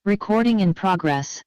Recording in progress.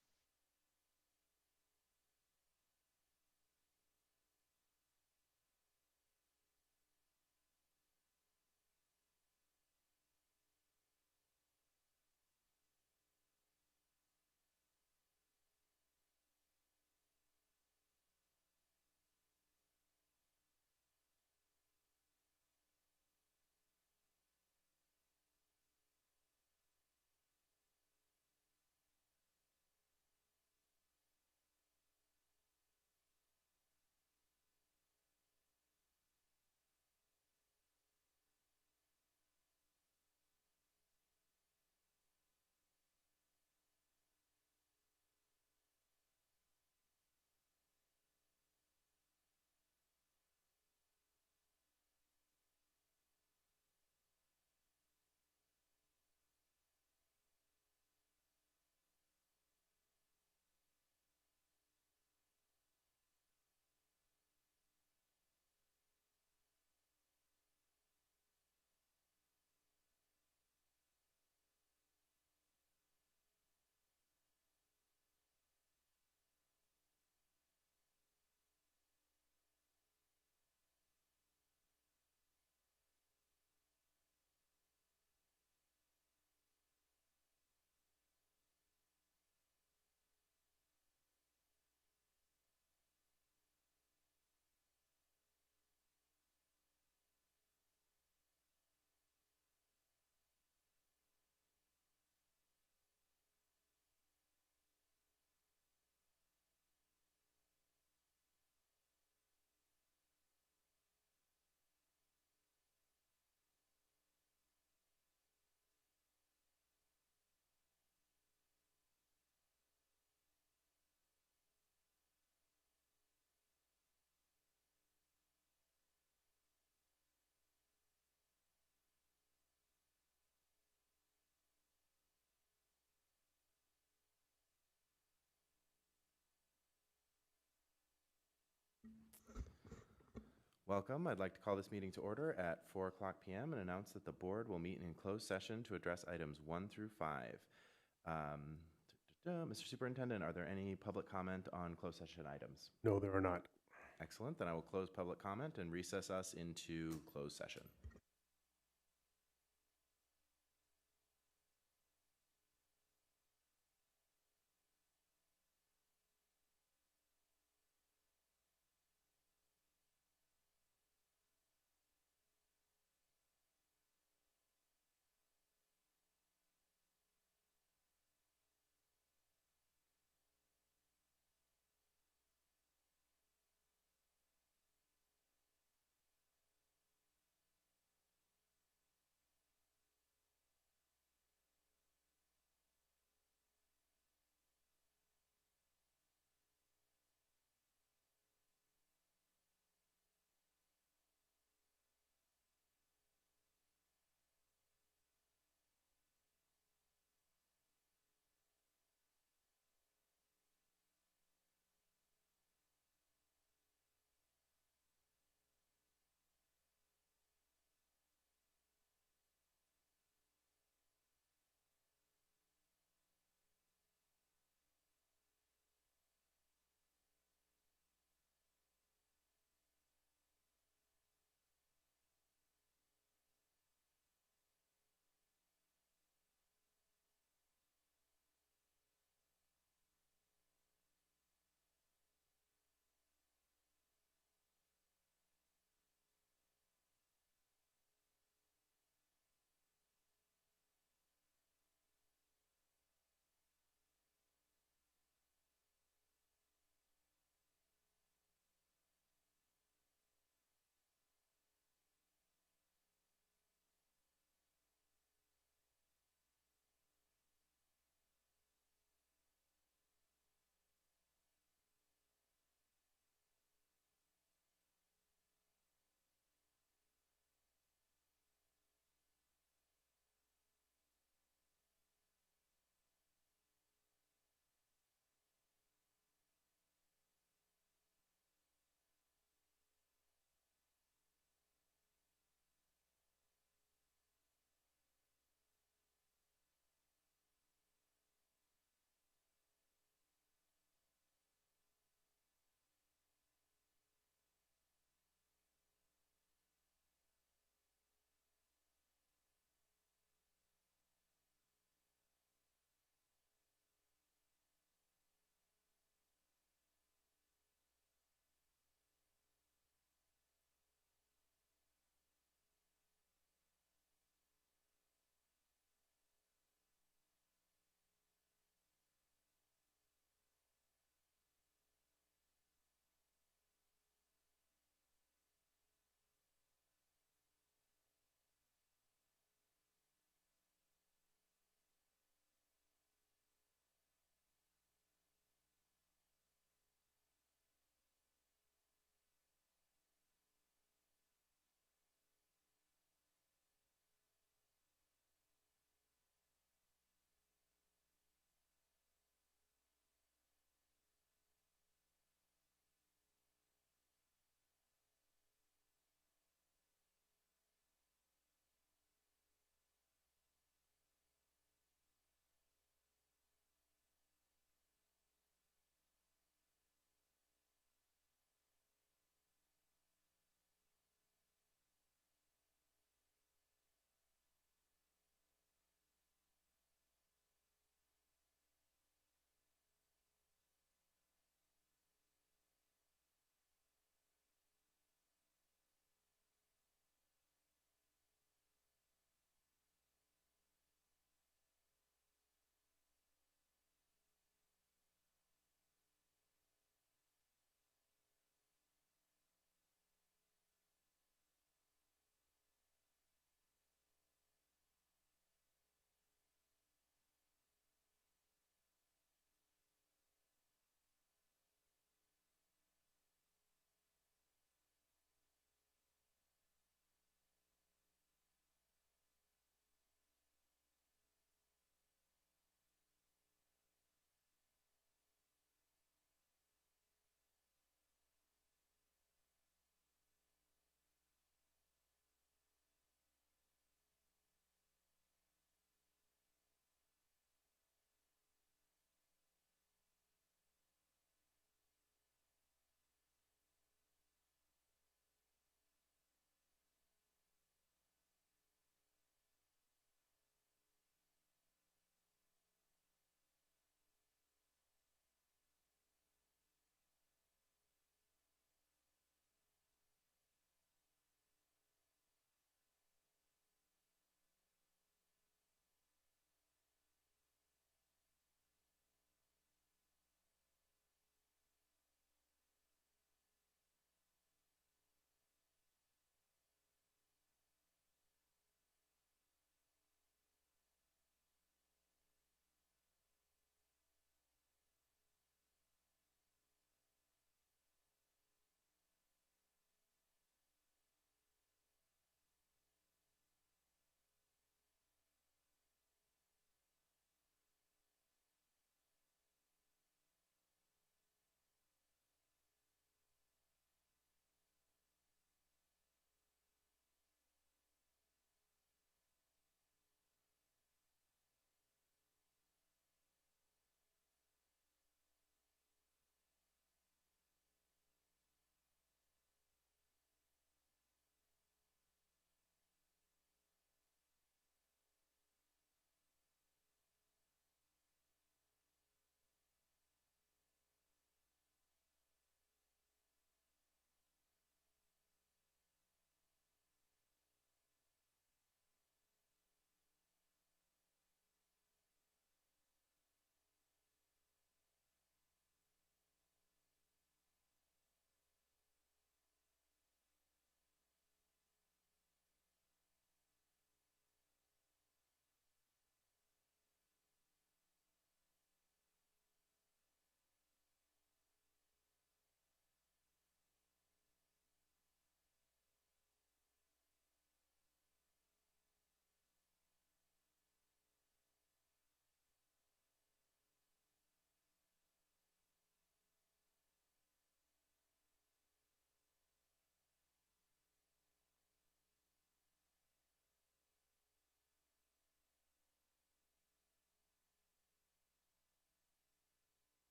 Welcome. I'd like to call this meeting to order at 4 p.m. and announce that the board will meet in closed session to address items 1 through 5. Mr. Superintendent, are there any public comment on closed session items? No, there are not. Excellent. Then I will close public comment and recess us into closed session.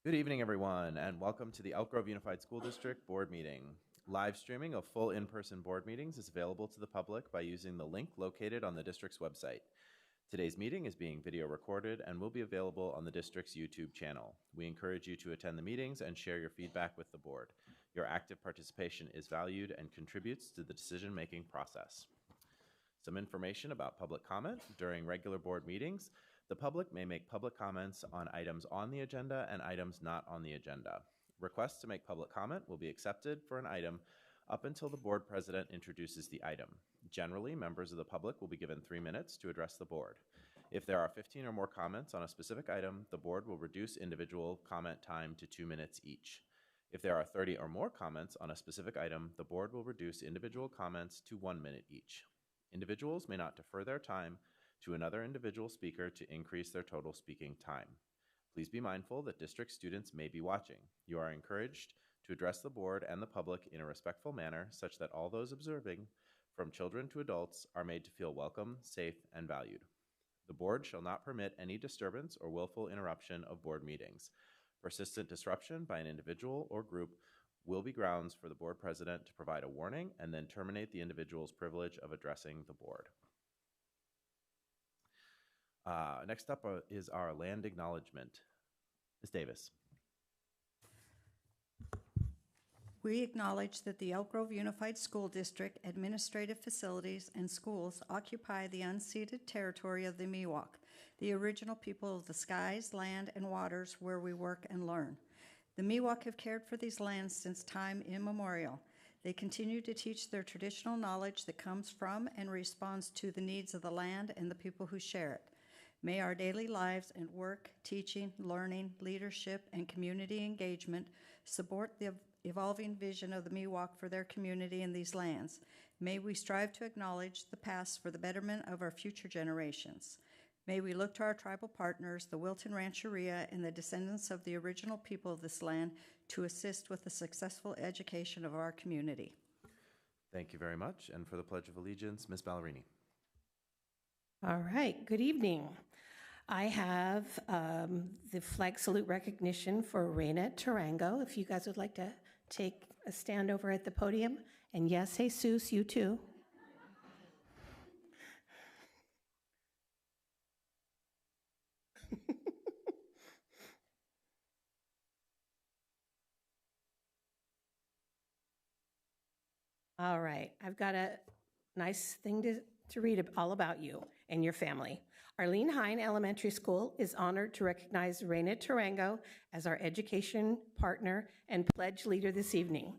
Good evening, everyone, and welcome to the Elk Grove Unified School District Board Meeting. Live streaming of full in-person board meetings is available to the public by using the link located on the district's website. Today's meeting is being video recorded and will be available on the district's YouTube channel. We encourage you to attend the meetings and share your feedback with the board. Your active participation is valued and contributes to the decision-making process. Some information about public comment. During regular board meetings, the public may make public comments on items on the agenda and items not on the agenda. Requests to make public comment will be accepted for an item up until the board president introduces the item. Generally, members of the public will be given 3 minutes to address the board. If there are 15 or more comments on a specific item, the board will reduce individual comment time to 2 minutes each. If there are 30 or more comments on a specific item, the board will reduce individual comments to 1 minute each. Individuals may not defer their time to another individual speaker to increase their total speaking time. Please be mindful that district students may be watching. You are encouraged to address the board and the public in a respectful manner such that all those observing, from children to adults, are made to feel welcome, safe, and valued. The board shall not permit any disturbance or willful interruption of board meetings. Persistent disruption by an individual or group will be grounds for the board president to provide a warning and then terminate the individual's privilege of addressing the board. Next up is our land acknowledgement. Ms. Davis. We acknowledge that the Elk Grove Unified School District administrative facilities and schools occupy the unceded territory of the Miwok, the original people of the skies, land, and waters where we work and learn. The Miwok have cared for these lands since time immemorial. They continue to teach their traditional knowledge that comes from and responds to the needs of the land and the people who share it. May our daily lives and work, teaching, learning, leadership, and community engagement support the evolving vision of the Miwok for their community in these lands. May we strive to acknowledge the past for the betterment of our future generations. May we look to our tribal partners, the Wilton Rancheria, and the descendants of the original people of this land to assist with the successful education of our community. Thank you very much. And for the Pledge of Allegiance, Ms. Ballerini. All right, good evening. I have the flag salute recognition for Reina Tarango. If you guys would like to take a stand over at the podium. And yes, Jesus, you too. All right, I've got a nice thing to read all about you and your family. Arlene Hine Elementary School is honored to recognize Reina Tarango as our education partner and pledge leader this evening.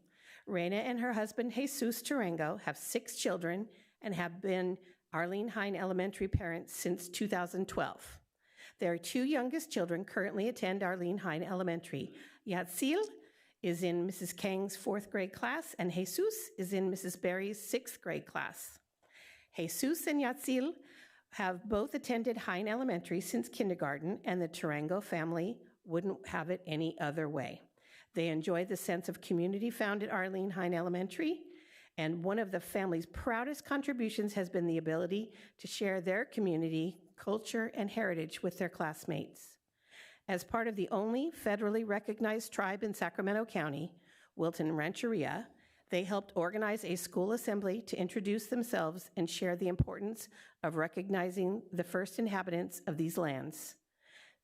Reina and her husband, Jesus Tarango, have 6 children and have been Arlene Hine Elementary parents since 2012. Their 2 youngest children currently attend Arlene Hine Elementary. Yatzil is in Mrs. Kang's 4th grade class, and Jesus is in Mrs. Berry's 6th grade class. Jesus and Yatzil have both attended Hine Elementary since kindergarten, and the Tarango family wouldn't have it any other way. They enjoy the sense of community found at Arlene Hine Elementary, and one of the family's proudest contributions has been the ability to share their community, culture, and heritage with their classmates. As part of the only federally recognized tribe in Sacramento County, Wilton Rancheria, they helped organize a school assembly to introduce themselves and share the importance of recognizing the first inhabitants of these lands.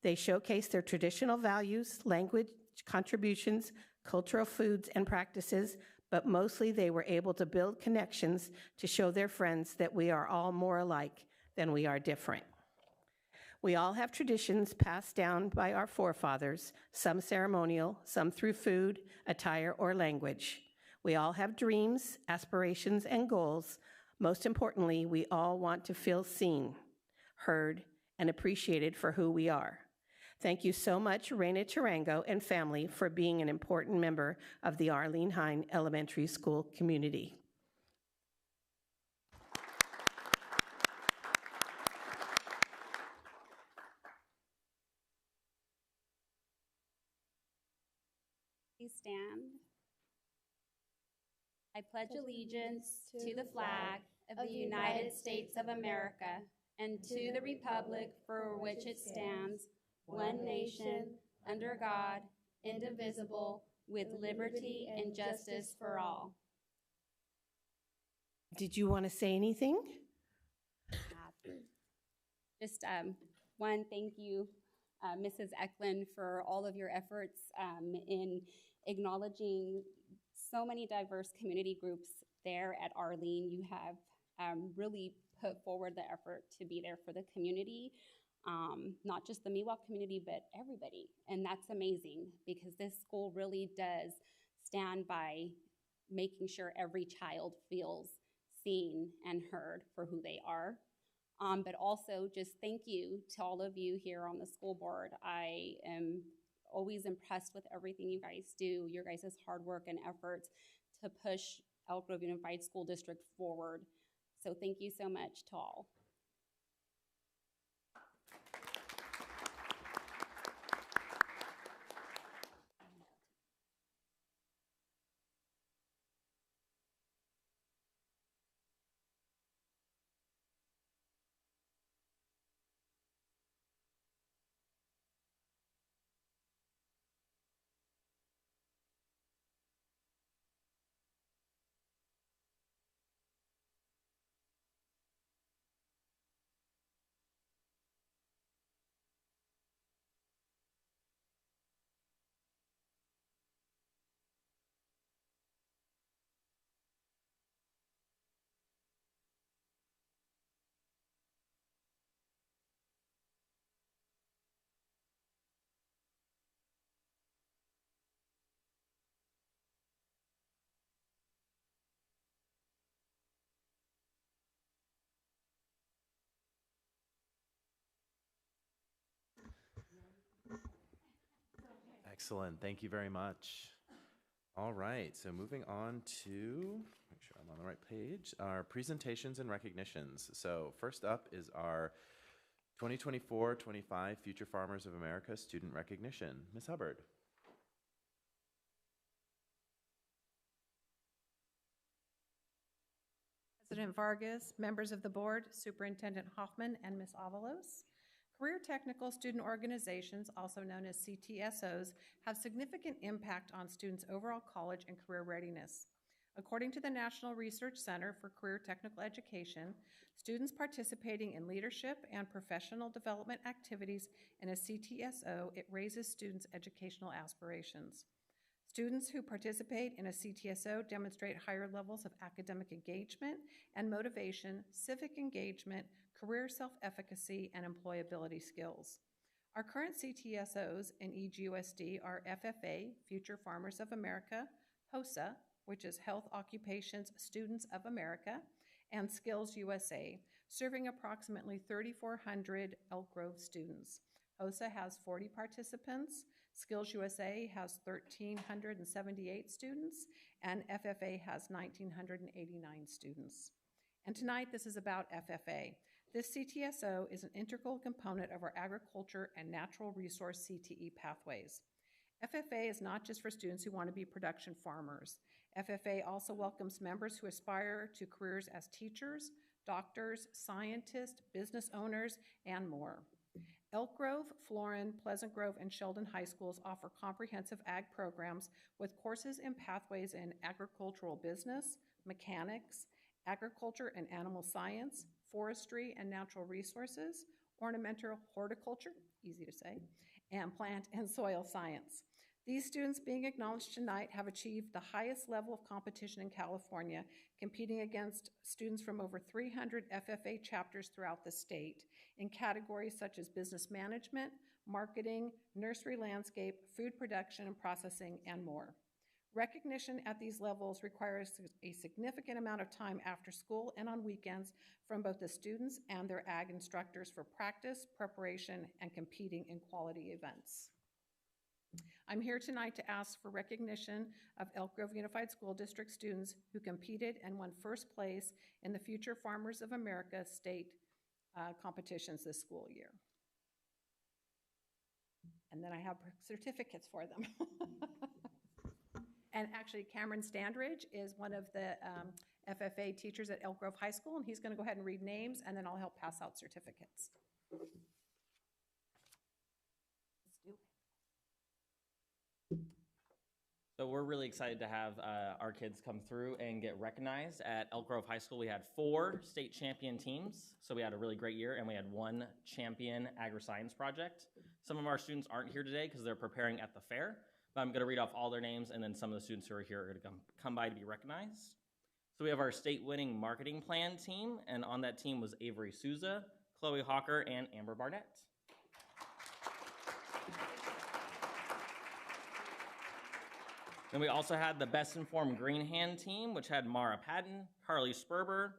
They showcased their traditional values, language, contributions, cultural foods, and practices, but mostly they were able to build connections to show their friends that we are all more alike than we are different. We all have traditions passed down by our forefathers, some ceremonial, some through food, attire, or language. We all have dreams, aspirations, and goals. Most importantly, we all want to feel seen, heard, and appreciated for who we are. Thank you so much, Reina Tarango and family, for being an important member of the Arlene Hine Elementary School community. Please stand. I pledge allegiance to the flag of the United States of America and to the republic for which it stands, one nation, under God, indivisible, with liberty and justice for all. Did you want to say anything? Just one, thank you, Mrs. Eklund, for all of your efforts in acknowledging so many diverse community groups there at Arlene. You have really put forward the effort to be there for the community, not just the Miwok community, but everybody. And that's amazing because this school really does stand by making sure every child feels seen and heard for who they are. But also just thank you to all of you here on the school board. I am always impressed with everything you guys do, your guys' hard work and efforts to push Elk Grove Unified School District forward. So thank you so much to all. Excellent. Thank you very much. All right. So moving on to, make sure I'm on the right page, our presentations and recognitions. So first up is our 2024-25 Future Farmers of America student recognition. Ms. Hubbard. President Vargas, members of the board, Superintendent Hoffman, and Ms. Avalos. Career Technical Student Organizations, also known as CTSOs, have significant impact on students' overall college and career readiness. According to the National Research Center for Career Technical Education, students participating in leadership and professional development activities in a CTSO, it raises students' educational aspirations. Students who participate in a CTSO demonstrate higher levels of academic engagement and motivation, civic engagement, career self-efficacy, and employability skills. Our current CTSOs in EGUSD are FFA, Future Farmers of America, HOSA, which is Health Occupations Students of America, and Skills USA, serving approximately 3,400 Elk Grove students. HOSA has 40 participants, Skills USA has 1,378 students, and FFA has 1,989 students. And tonight, this is about FFA. This CTSO is an integral component of our agriculture and natural resource CTE pathways. FFA is not just for students who want to be production farmers. FFA also welcomes members who aspire to careers as teachers, doctors, scientists, business owners, and more. Elk Grove, Florin, Pleasant Grove, and Sheldon High Schools offer comprehensive ag programs with courses and pathways in agricultural business, mechanics, agriculture and animal science, forestry and natural resources, ornamental horticulture, easy to say, and plant and soil science. These students being acknowledged tonight have achieved the highest level of competition in California, competing against students from over 300 FFA chapters throughout the state in categories such as business management, marketing, nursery landscape, food production and processing, and more. Recognition at these levels requires a significant amount of time after school and on weekends from both the students and their ag instructors for practice, preparation, and competing in quality events. I'm here tonight to ask for recognition of Elk Grove Unified School District students who competed and won first place in the Future Farmers of America state competitions this school year. And then I have certificates for them. And actually, Cameron Standridge is one of the FFA teachers at Elk Grove High School, and he's going to go ahead and read names, and then I'll help pass out certificates. Let's do it. So we're really excited to have our kids come through and get recognized. At Elk Grove High School, we had 4 state champion teams, so we had a really great year, and we had 1 champion agri-science project. Some of our students aren't here today because they're preparing at the fair, but I'm going to read off all their names, and then some of the students who are here are going to come by to be recognized. So we have our state-winning marketing plan team, and on that team was Avery Souza, Chloe Hawker, and Amber Barnett. Then we also had the Best Informed Green Hand team, which had Mara Patton, Carly Sperber,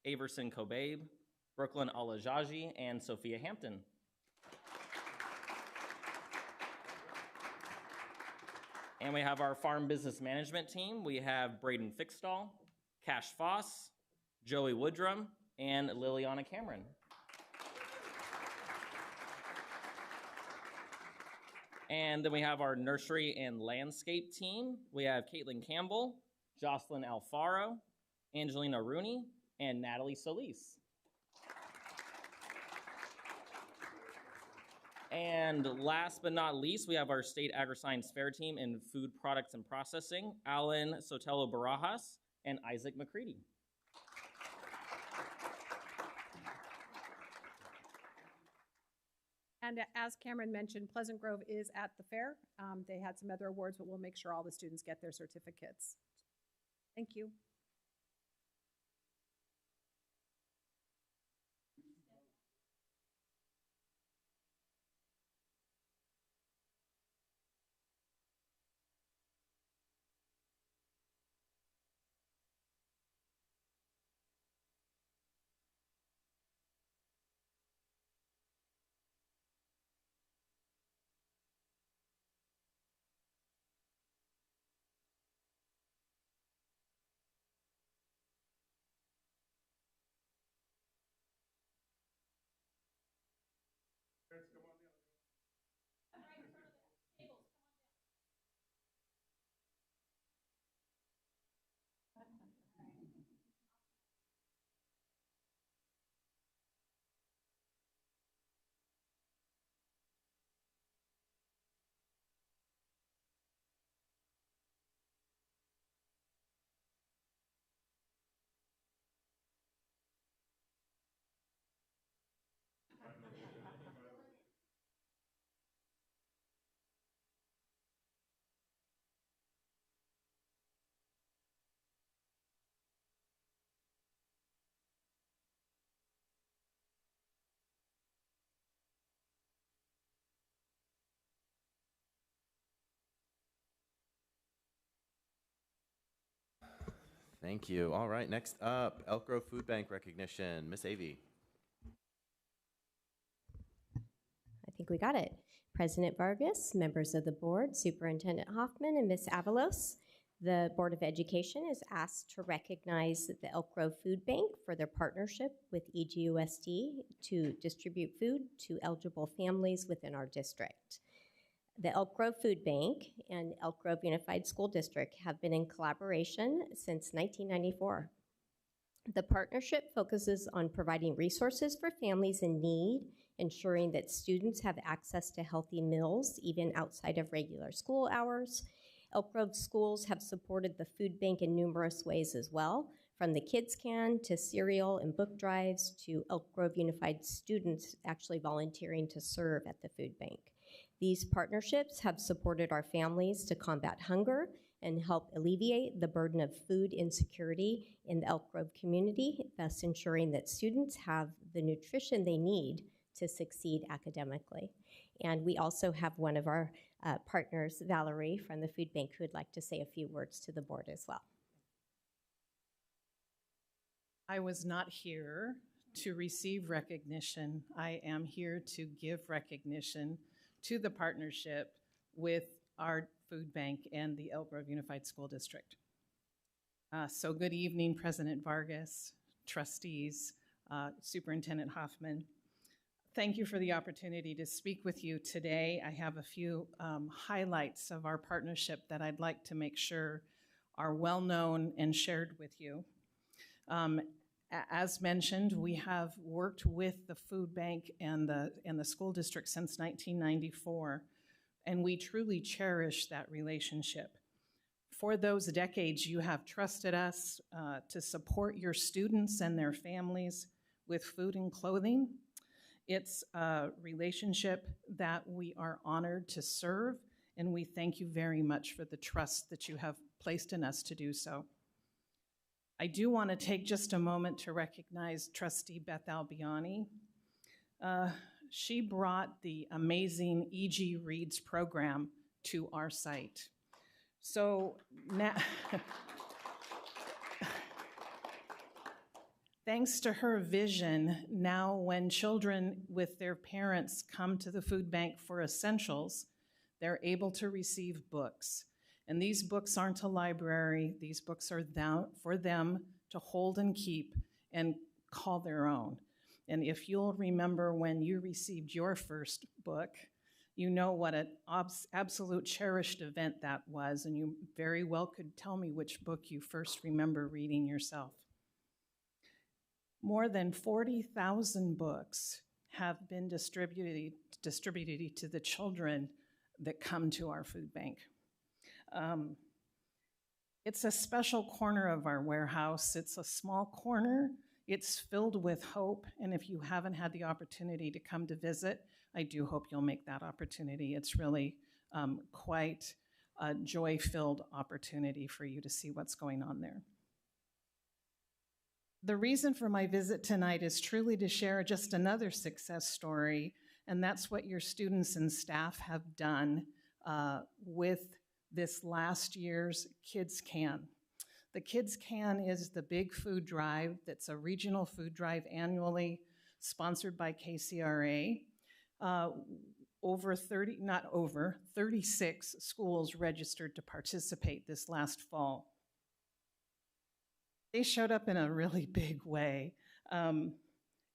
Averson Kobabe, Brooklyn Alajaji, and Sophia Hampton. And we have our Farm Business Management team. We have Braden Fixstall, Cash Foss, Joey Woodrum, and Liliana Cameron. And then we have our nursery and landscape team. We have Caitlin Campbell, Jocelyn Alfaro, Angelina Rooney, and Natalie Solis. And last but not least, we have our state agri-science fair team in food products and processing, Alan Sotelo Barajas and Isaac McCready. And as Cameron mentioned, Pleasant Grove is at the fair. They had some other awards, but we'll make sure all the students get their certificates. Thank you. Thank you. All right, next up, Elk Grove Food Bank recognition. Miss Avey. I think we got it. President Vargas, members of the board, Superintendent Hoffman, and Ms. Avalos. The Board of Education is asked to recognize the Elk Grove Food Bank for their partnership with EGUSD to distribute food to eligible families within our district. The Elk Grove Food Bank and Elk Grove Unified School District have been in collaboration since 1994. The partnership focuses on providing resources for families in need, ensuring that students have access to healthy meals even outside of regular school hours. Elk Grove schools have supported the food bank in numerous ways as well, from the kids can to cereal and book drives to Elk Grove Unified students actually volunteering to serve at the food bank. These partnerships have supported our families to combat hunger and help alleviate the burden of food insecurity in the Elk Grove community, thus ensuring that students have the nutrition they need to succeed academically. And we also have one of our partners, Valerie, from the food bank, who would like to say a few words to the board as well. I was not here to receive recognition. I am here to give recognition to the partnership with our food bank and the Elk Grove Unified School District. So good evening, President Vargas, trustees, Superintendent Hoffman. Thank you for the opportunity to speak with you today. I have a few highlights of our partnership that I'd like to make sure are well known and shared with you. As mentioned, we have worked with the food bank and the school district since 1994, and we truly cherish that relationship. For those decades, you have trusted us to support your students and their families with food and clothing. It's a relationship that we are honored to serve, and we thank you very much for the trust that you have placed in us to do so. I do want to take just a moment to recognize Trustee Beth Albiani. She brought the amazing EG Reads program to our site. So now, thanks to her vision, now when children with their parents come to the food bank for essentials, they're able to receive books. And these books aren't a library. These books are for them to hold and keep and call their own. And if you'll remember when you received your first book, you know what an absolute cherished event that was, and you very well could tell me which book you first remember reading yourself. More than 40,000 books have been distributed to the children that come to our food bank. It's a special corner of our warehouse. It's a small corner. It's filled with hope, and if you haven't had the opportunity to come to visit, I do hope you'll make that opportunity. It's really quite a joy-filled opportunity for you to see what's going on there. The reason for my visit tonight is truly to share just another success story, and that's what your students and staff have done with this last year's Kids Can. The Kids Can is the big food drive that's a regional food drive annually sponsored by KCRA. 36 schools registered to participate this last fall. They showed up in a really big way.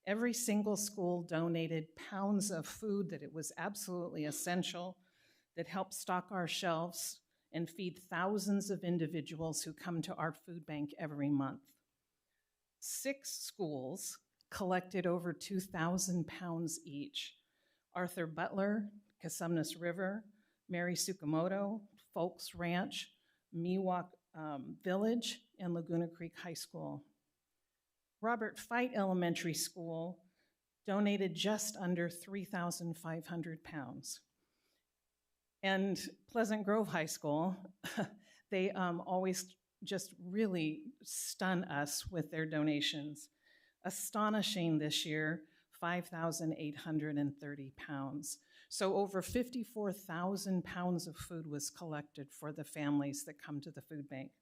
Every single school donated pounds of food that it was absolutely essential, that helped stock our shelves and feed thousands of individuals who come to our food bank every month. 6 schools collected over 2,000 pounds each. Arthur Butler, Casumnas River, Mary Sukamoto, Folks Ranch, Miwok Village, and Laguna Creek High School. Robert Fite Elementary School donated just under 3,500 pounds. And Pleasant Grove High School, they always just really stun us with their donations. Astonishing this year, 5,830 pounds. So over 54,000 pounds of food was collected for the families that come to the food bank.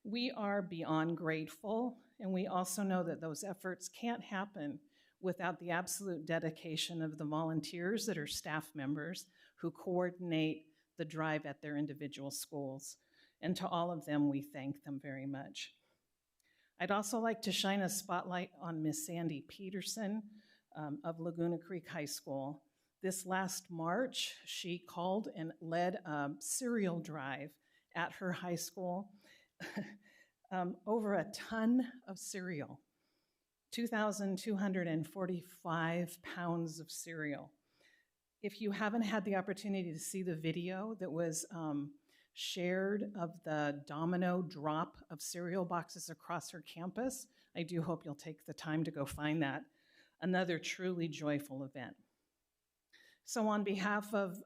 We are beyond grateful, and we also know that those efforts can't happen without the absolute dedication of the volunteers that are staff members who coordinate the drive at their individual schools. And to all of them, we thank them very much. I'd also like to shine a spotlight on Miss Sandy Peterson of Laguna Creek High School. This last March, she called and led a cereal drive at her high school. Over a ton of cereal, 2,245 pounds of cereal. If you haven't had the opportunity to see the video that was shared of the domino drop of cereal boxes across her campus, I do hope you'll take the time to go find that. Another truly joyful event. So on behalf of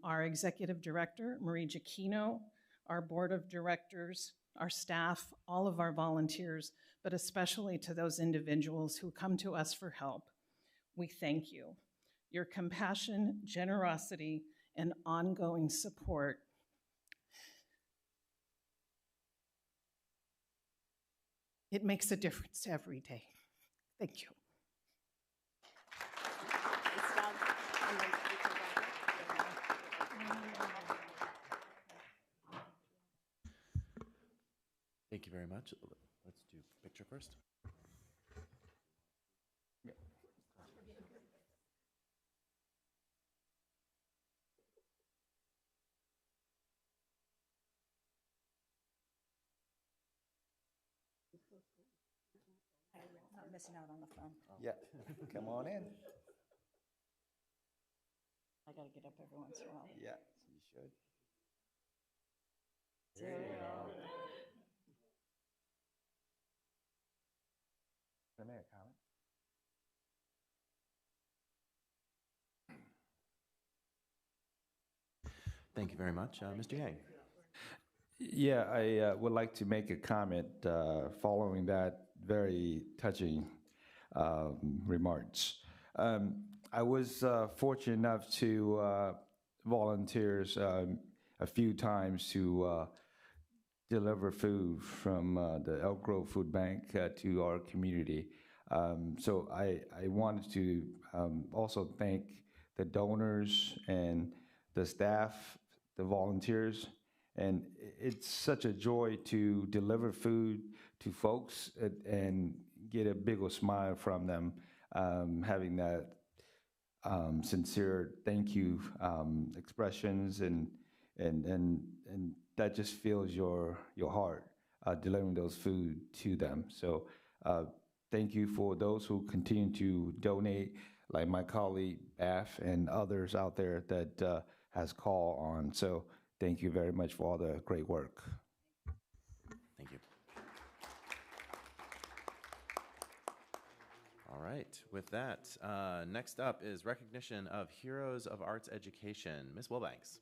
our executive director, Marie Giacchino, our board of directors, our staff, all of our volunteers, but especially to those individuals who come to us for help, we thank you. Your compassion, generosity, and ongoing support it makes a difference every day. Thank you. Thank you very much. Let's do picture first. Not missing out on the fun. Yeah, come on in. I gotta get up every once in a while. Yeah, you should. Can I make a comment? Thank you very much. Mr. Yang. Yeah, I would like to make a comment following that very touching remarks. I was fortunate enough to volunteer a few times to deliver food from the Elk Grove Food Bank to our community. So I wanted to also thank the donors and the staff, the volunteers, and it's such a joy to deliver food to folks and get a big old smile from them, having that sincere thank you expressions, and that just fills your heart, delivering those food to them. So thank you for those who continue to donate, like my colleague Bath and others out there that has called on. So thank you very much for all the great work. Thank you. All right. With that, next up is recognition of Heroes of Arts Education. Ms. Wilbanks.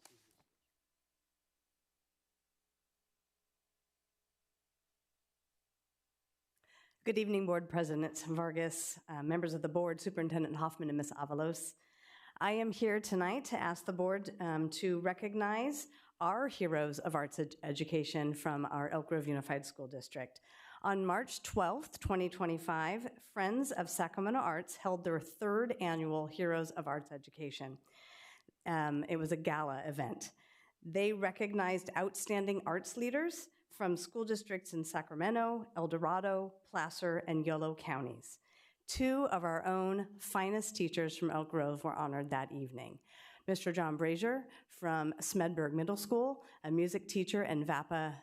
Good evening, Board President Vargas, members of the board, Superintendent Hoffman, and Ms. Avalos. I am here tonight to ask the board to recognize our Heroes of Arts Education from our Elk Grove Unified School District. On March 12th, 2025, Friends of Sacramento Arts held their third annual Heroes of Arts Education. It was a gala event. They recognized outstanding arts leaders from school districts in Sacramento, El Dorado, Placer, and Yolo counties. Two of our own finest teachers from Elk Grove were honored that evening. Mr. John Brazier from Smedberg Middle School, a music teacher and VAPA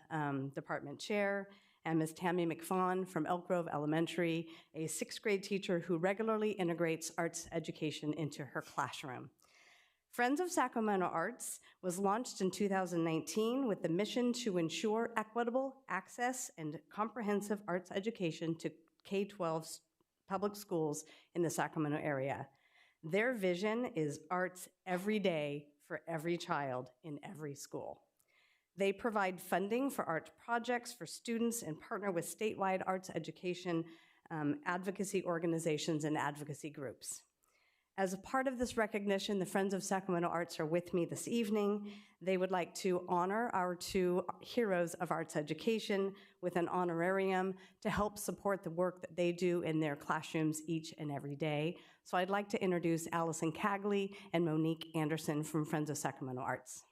department chair, and Ms. Tammy McFawn from Elk Grove Elementary, a sixth grade teacher who regularly integrates arts education into her classroom. Friends of Sacramento Arts was launched in 2019 with the mission to ensure equitable access and comprehensive arts education to K-12 public schools in the Sacramento area. Their vision is arts every day for every child in every school. They provide funding for art projects for students and partner with statewide arts education advocacy organizations and advocacy groups. As a part of this recognition, the Friends of Sacramento Arts are with me this evening. They would like to honor our two Heroes of Arts Education with an honorarium to help support the work that they do in their classrooms each and every day. So I'd like to introduce Allison Cagley and Monique Anderson from Friends of Sacramento Arts.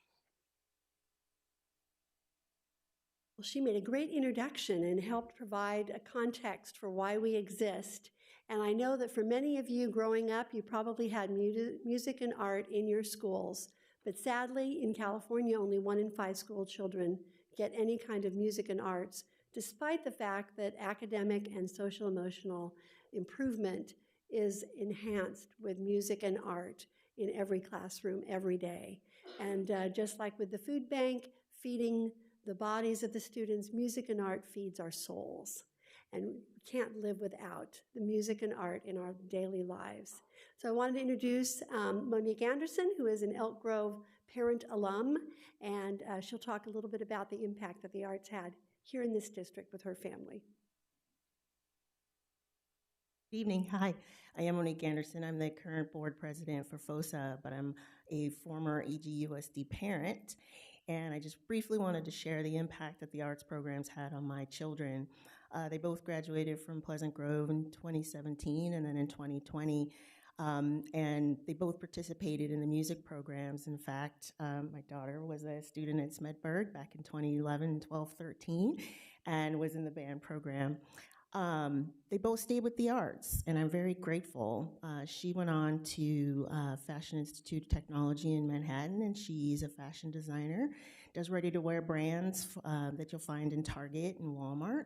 Well, she made a great introduction and helped provide a context for why we exist. And I know that for many of you growing up, you probably had music and art in your schools. But sadly, in California, only 1 in 5 school children get any kind of music and arts, despite the fact that academic and social emotional improvement is enhanced with music and art in every classroom every day. And just like with the food bank, feeding the bodies of the students, music and art feeds our souls. And we can't live without the music and art in our daily lives. So I wanted to introduce Monique Anderson, who is an Elk Grove parent alum, and she'll talk a little bit about the impact that the arts had here in this district with her family. Good evening. Hi, I am Monique Anderson. I'm the current board president for FOSA, but I'm a former EGUSD parent. And I just briefly wanted to share the impact that the arts programs had on my children. They both graduated from Pleasant Grove in 2017 and then in 2020. And they both participated in the music programs. In fact, my daughter was a student at Smedberg back in 2011, 12, 13, and was in the band program. They both stayed with the arts, and I'm very grateful. She went on to Fashion Institute of Technology in Manhattan, and she's a fashion designer, does ready-to-wear brands that you'll find in Target and Walmart.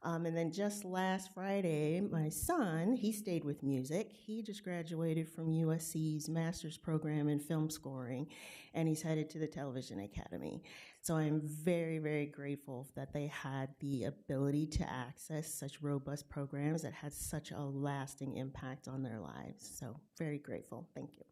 And then just last Friday, my son, he stayed with music. He just graduated from USC's master's program in film scoring, and he's headed to the Television Academy. So I'm very, very grateful that they had the ability to access such robust programs that had such a lasting impact on their lives. So very grateful. Thank you.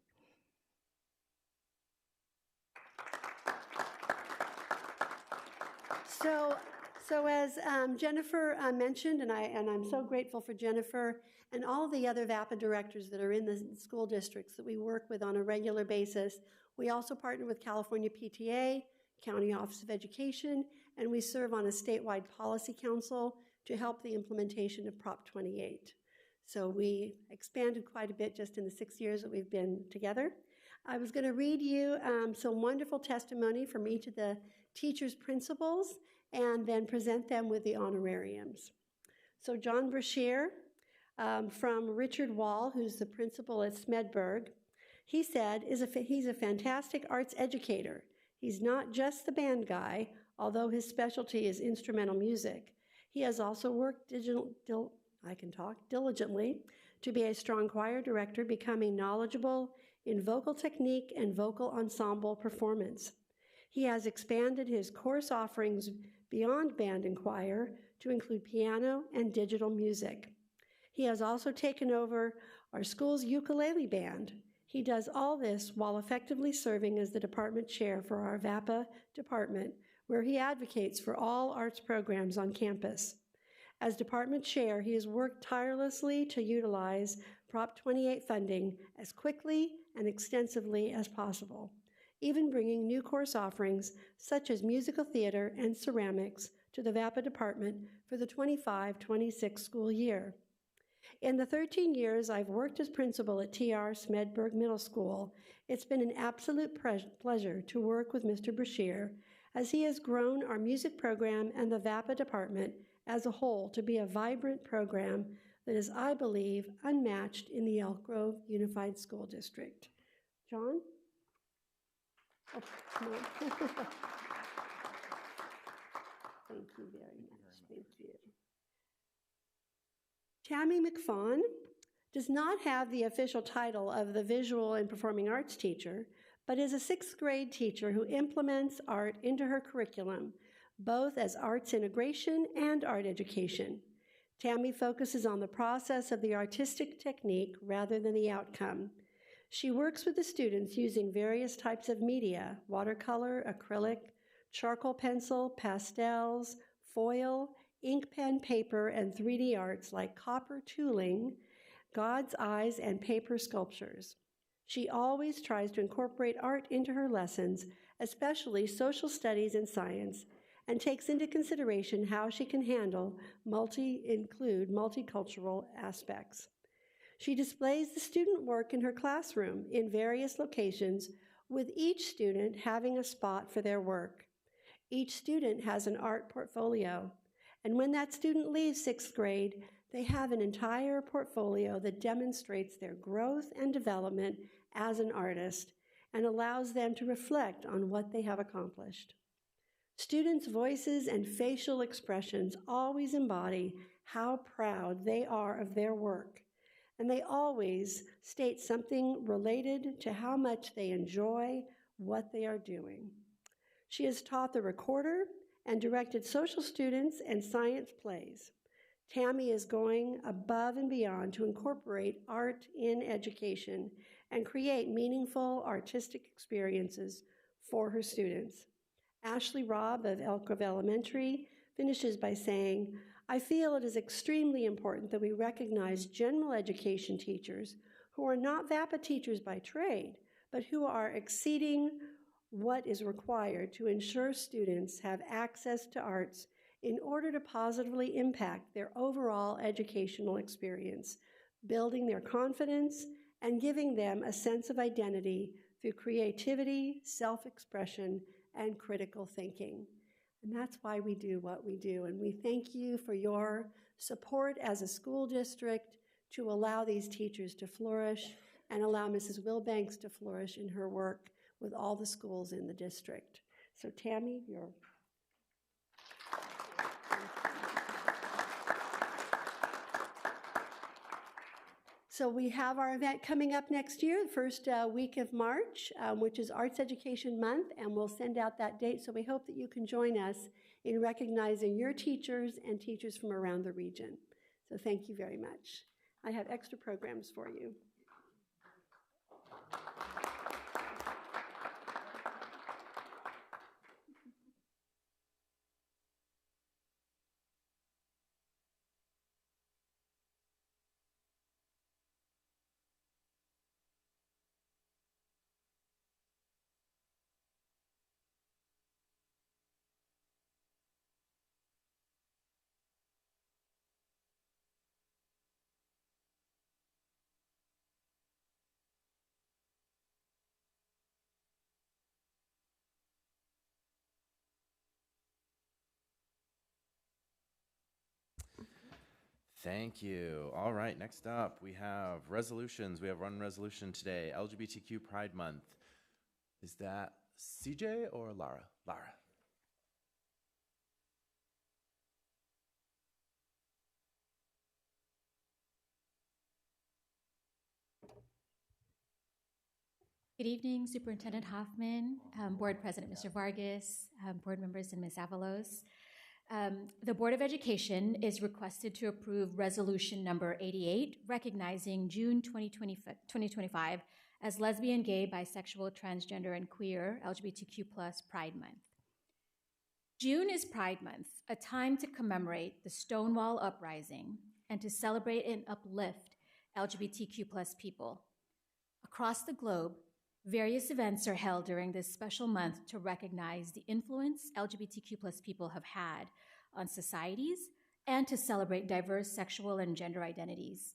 So as Jennifer mentioned, and I'm so grateful for Jennifer and all of the other VAPA directors that are in the school districts that we work with on a regular basis. We also partner with California PTA, County Office of Education, and we serve on a statewide policy council to help the implementation of Prop 28. So we expanded quite a bit just in the 6 years that we've been together. I was going to read you some wonderful testimony from each of the teachers' principals and then present them with the honorariums. So John Brashear from Richard Wall, who's the principal at Smedberg, he said he's a fantastic arts educator. He's not just the band guy, although his specialty is instrumental music. He has also worked diligently to be a strong choir director, becoming knowledgeable in vocal technique and vocal ensemble performance. He has expanded his course offerings beyond band and choir to include piano and digital music. He has also taken over our school's ukulele band. He does all this while effectively serving as the department chair for our VAPA department, where he advocates for all arts programs on campus. As department chair, he has worked tirelessly to utilize Prop 28 funding as quickly and extensively as possible, even bringing new course offerings such as musical theater and ceramics to the VAPA department for the 25-26 school year. In the 13 years I've worked as principal at TR Smedberg Middle School, it's been an absolute pleasure to work with Mr. Brashear as he has grown our music program and the VAPA department as a whole to be a vibrant program that is, I believe, unmatched in the Elk Grove Unified School District. John? Oh, come on. Thank you very much. Thank you. Tammy McFawn does not have the official title of the visual and performing arts teacher, but is a 6th grade teacher who implements art into her curriculum, both as arts integration and art education. Tammy focuses on the process of the artistic technique rather than the outcome. She works with the students using various types of media: watercolor, acrylic, charcoal pencil, pastels, foil, ink pen paper, and 3D arts like copper tooling, God's eyes, and paper sculptures. She always tries to incorporate art into her lessons, especially social studies and science, and takes into consideration how she can handle multicultural aspects. She displays the student work in her classroom in various locations, with each student having a spot for their work. Each student has an art portfolio, and when that student leaves 6th grade, they have an entire portfolio that demonstrates their growth and development as an artist and allows them to reflect on what they have accomplished. Students' voices and facial expressions always embody how proud they are of their work, and they always state something related to how much they enjoy what they are doing. She has taught the recorder and directed social students and science plays. Tammy is going above and beyond to incorporate art in education and create meaningful artistic experiences for her students. Ashley Robb of Elk Grove Elementary finishes by saying, "I feel it is extremely important that we recognize general education teachers who are not VAPA teachers by trade, but who are exceeding what is required to ensure students have access to arts in order to positively impact their overall educational experience, building their confidence and giving them a sense of identity through creativity, self-expression, and critical thinking." And that's why we do what we do. And we thank you for your support as a school district to allow these teachers to flourish and allow Mrs. Wilbanks to flourish in her work with all the schools in the district. So Tammy, you're... So we have our event coming up next year, the first week of March, which is Arts Education Month, and we'll send out that date. So we hope that you can join us in recognizing your teachers and teachers from around the region. So thank you very much. I have extra programs for you. Thank you. All right, next up we have resolutions. We have one resolution today, LGBTQ Pride Month. Is that CJ or Lara? Lara. Good evening, Superintendent Hoffman, Board President Mr. Vargas, board members, and Ms. Avalos. The Board of Education is requested to approve Resolution Number 88, recognizing June 2025 as Lesbian, Gay, Bisexual, Transgender, and Queer LGBTQ+ Pride Month. June is Pride Month, a time to commemorate the Stonewall Uprising and to celebrate and uplift LGBTQ+ people. Across the globe, various events are held during this special month to recognize the influence LGBTQ+ people have had on societies and to celebrate diverse sexual and gender identities.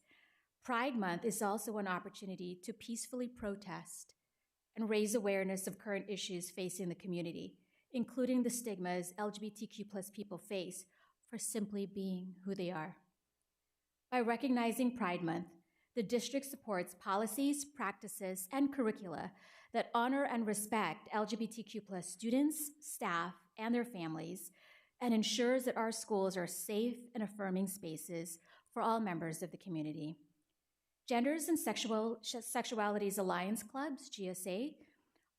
Pride Month is also an opportunity to peacefully protest and raise awareness of current issues facing the community, including the stigmas LGBTQ+ people face for simply being who they are. By recognizing Pride Month, the district supports policies, practices, and curricula that honor and respect LGBTQ+ students, staff, and their families, and ensures that our schools are safe and affirming spaces for all members of the community. Genders and Sexualities Alliance Clubs, GSA,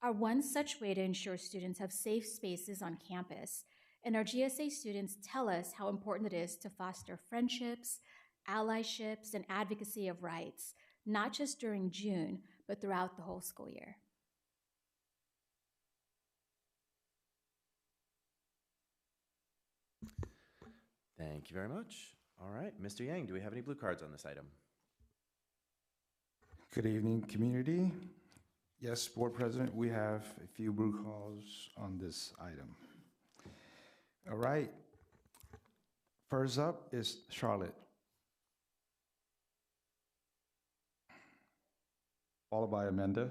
are one such way to ensure students have safe spaces on campus, and our GSA students tell us how important it is to foster friendships, allyships, and advocacy of rights, not just during June, but throughout the whole school year. Thank you very much. All right, Mr. Yang, do we have any blue cards on this item? Good evening, community. Yes, Board President, we have a few blue cards on this item. All right. First up is Charlotte, followed by Amanda.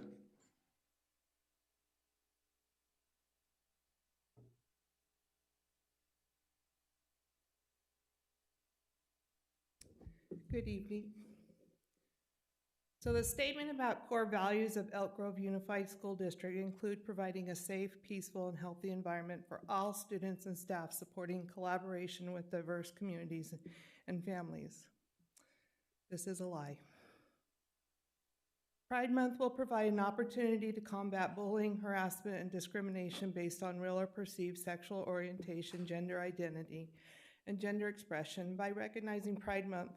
Good evening. So the statement about core values of Elk Grove Unified School District include providing a safe, peaceful, and healthy environment for all students and staff, supporting collaboration with diverse communities and families. This is a lie. Pride Month will provide an opportunity to combat bullying, harassment, and discrimination based on real or perceived sexual orientation, gender identity, and gender expression. By recognizing Pride Month,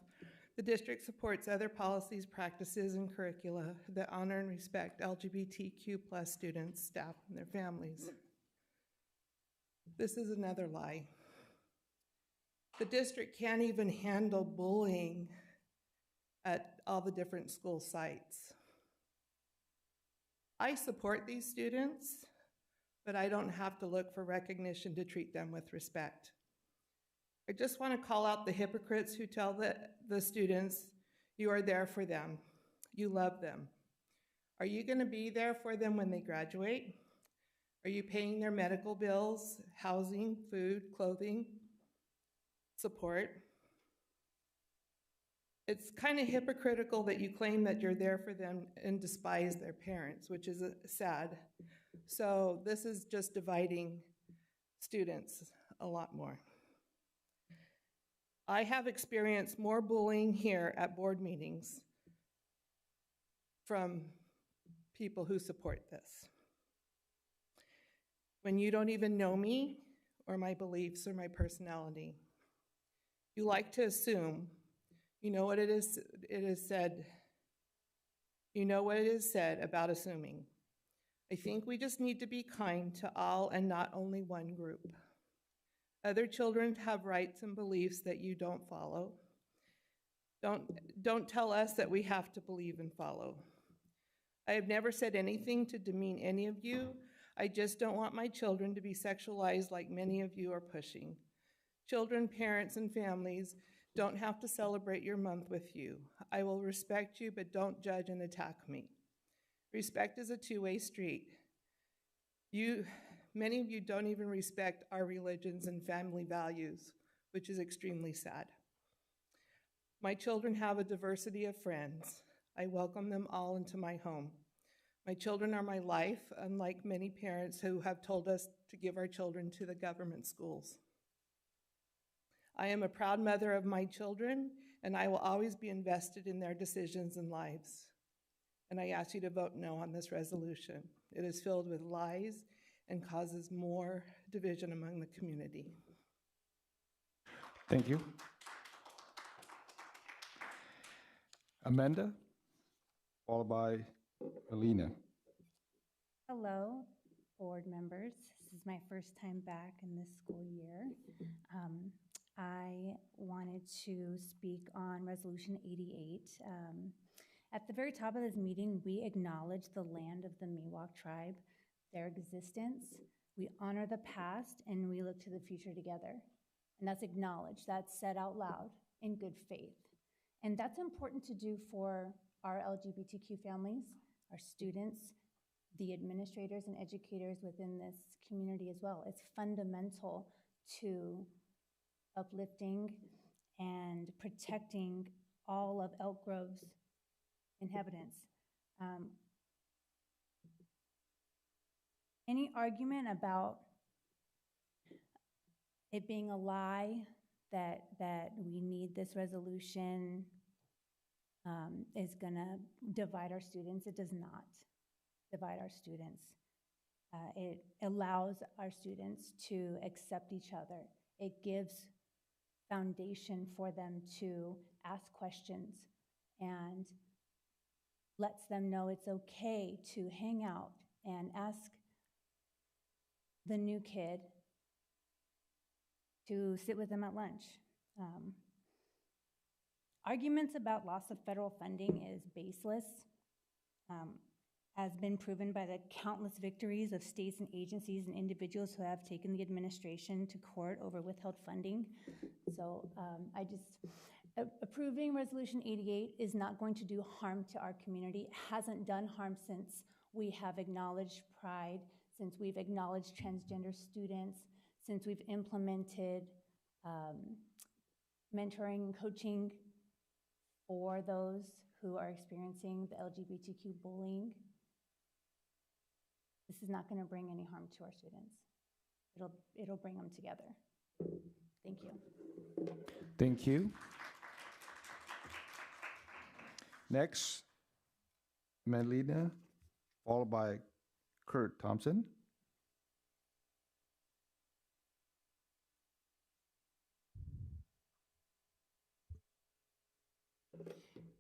the district supports other policies, practices, and curricula that honor and respect LGBTQ+ students, staff, and their families. This is another lie. The district can't even handle bullying at all the different school sites. I support these students, but I don't have to look for recognition to treat them with respect. I just want to call out the hypocrites who tell the students, you are there for them, you love them. Are you going to be there for them when they graduate? Are you paying their medical bills, housing, food, clothing, support? It's kind of hypocritical that you claim that you're there for them and despise their parents, which is sad. So this is just dividing students a lot more. I have experienced more bullying here at board meetings from people who support this. When you don't even know me or my beliefs or my personality, you like to assume you know what it is said. You know what it is said about assuming. I think we just need to be kind to all and not only one group. Other children have rights and beliefs that you don't follow. Don't tell us that we have to believe and follow. I have never said anything to demean any of you. I just don't want my children to be sexualized like many of you are pushing. Children, parents, and families don't have to celebrate your month with you. I will respect you, but don't judge and attack me. Respect is a two-way street. Many of you don't even respect our religions and family values, which is extremely sad. My children have a diversity of friends. I welcome them all into my home. My children are my life, unlike many parents who have told us to give our children to the government schools. I am a proud mother of my children, and I will always be invested in their decisions and lives. And I ask you to vote no on this resolution. It is filled with lies and causes more division among the community. Thank you. Amanda, followed by Alina. Hello, board members. This is my first time back in this school year. I wanted to speak on Resolution 88. At the very top of this meeting, we acknowledge the land of the Miwok tribe, their existence. We honor the past and we look to the future together. And that's acknowledged, that's said out loud in good faith. And that's important to do for our LGBTQ families, our students, the administrators and educators within this community as well. It's fundamental to uplifting and protecting all of Elk Grove's inhabitants. Any argument about it being a lie that we need this resolution is gonna divide our students. It does not divide our students. It allows our students to accept each other. It gives foundation for them to ask questions and lets them know it's okay to hang out and ask the new kid to sit with them at lunch. Arguments about loss of federal funding is baseless, has been proven by the countless victories of states and agencies and individuals who have taken the administration to court over withheld funding. So approving Resolution 88 is not going to do harm to our community. It hasn't done harm since we have acknowledged pride, since we've acknowledged transgender students, since we've implemented mentoring and coaching for those who are experiencing the LGBTQ bullying. This is not going to bring any harm to our students. It'll bring them together. Thank you. Thank you. Next, Melina, followed by Kurt Thompson.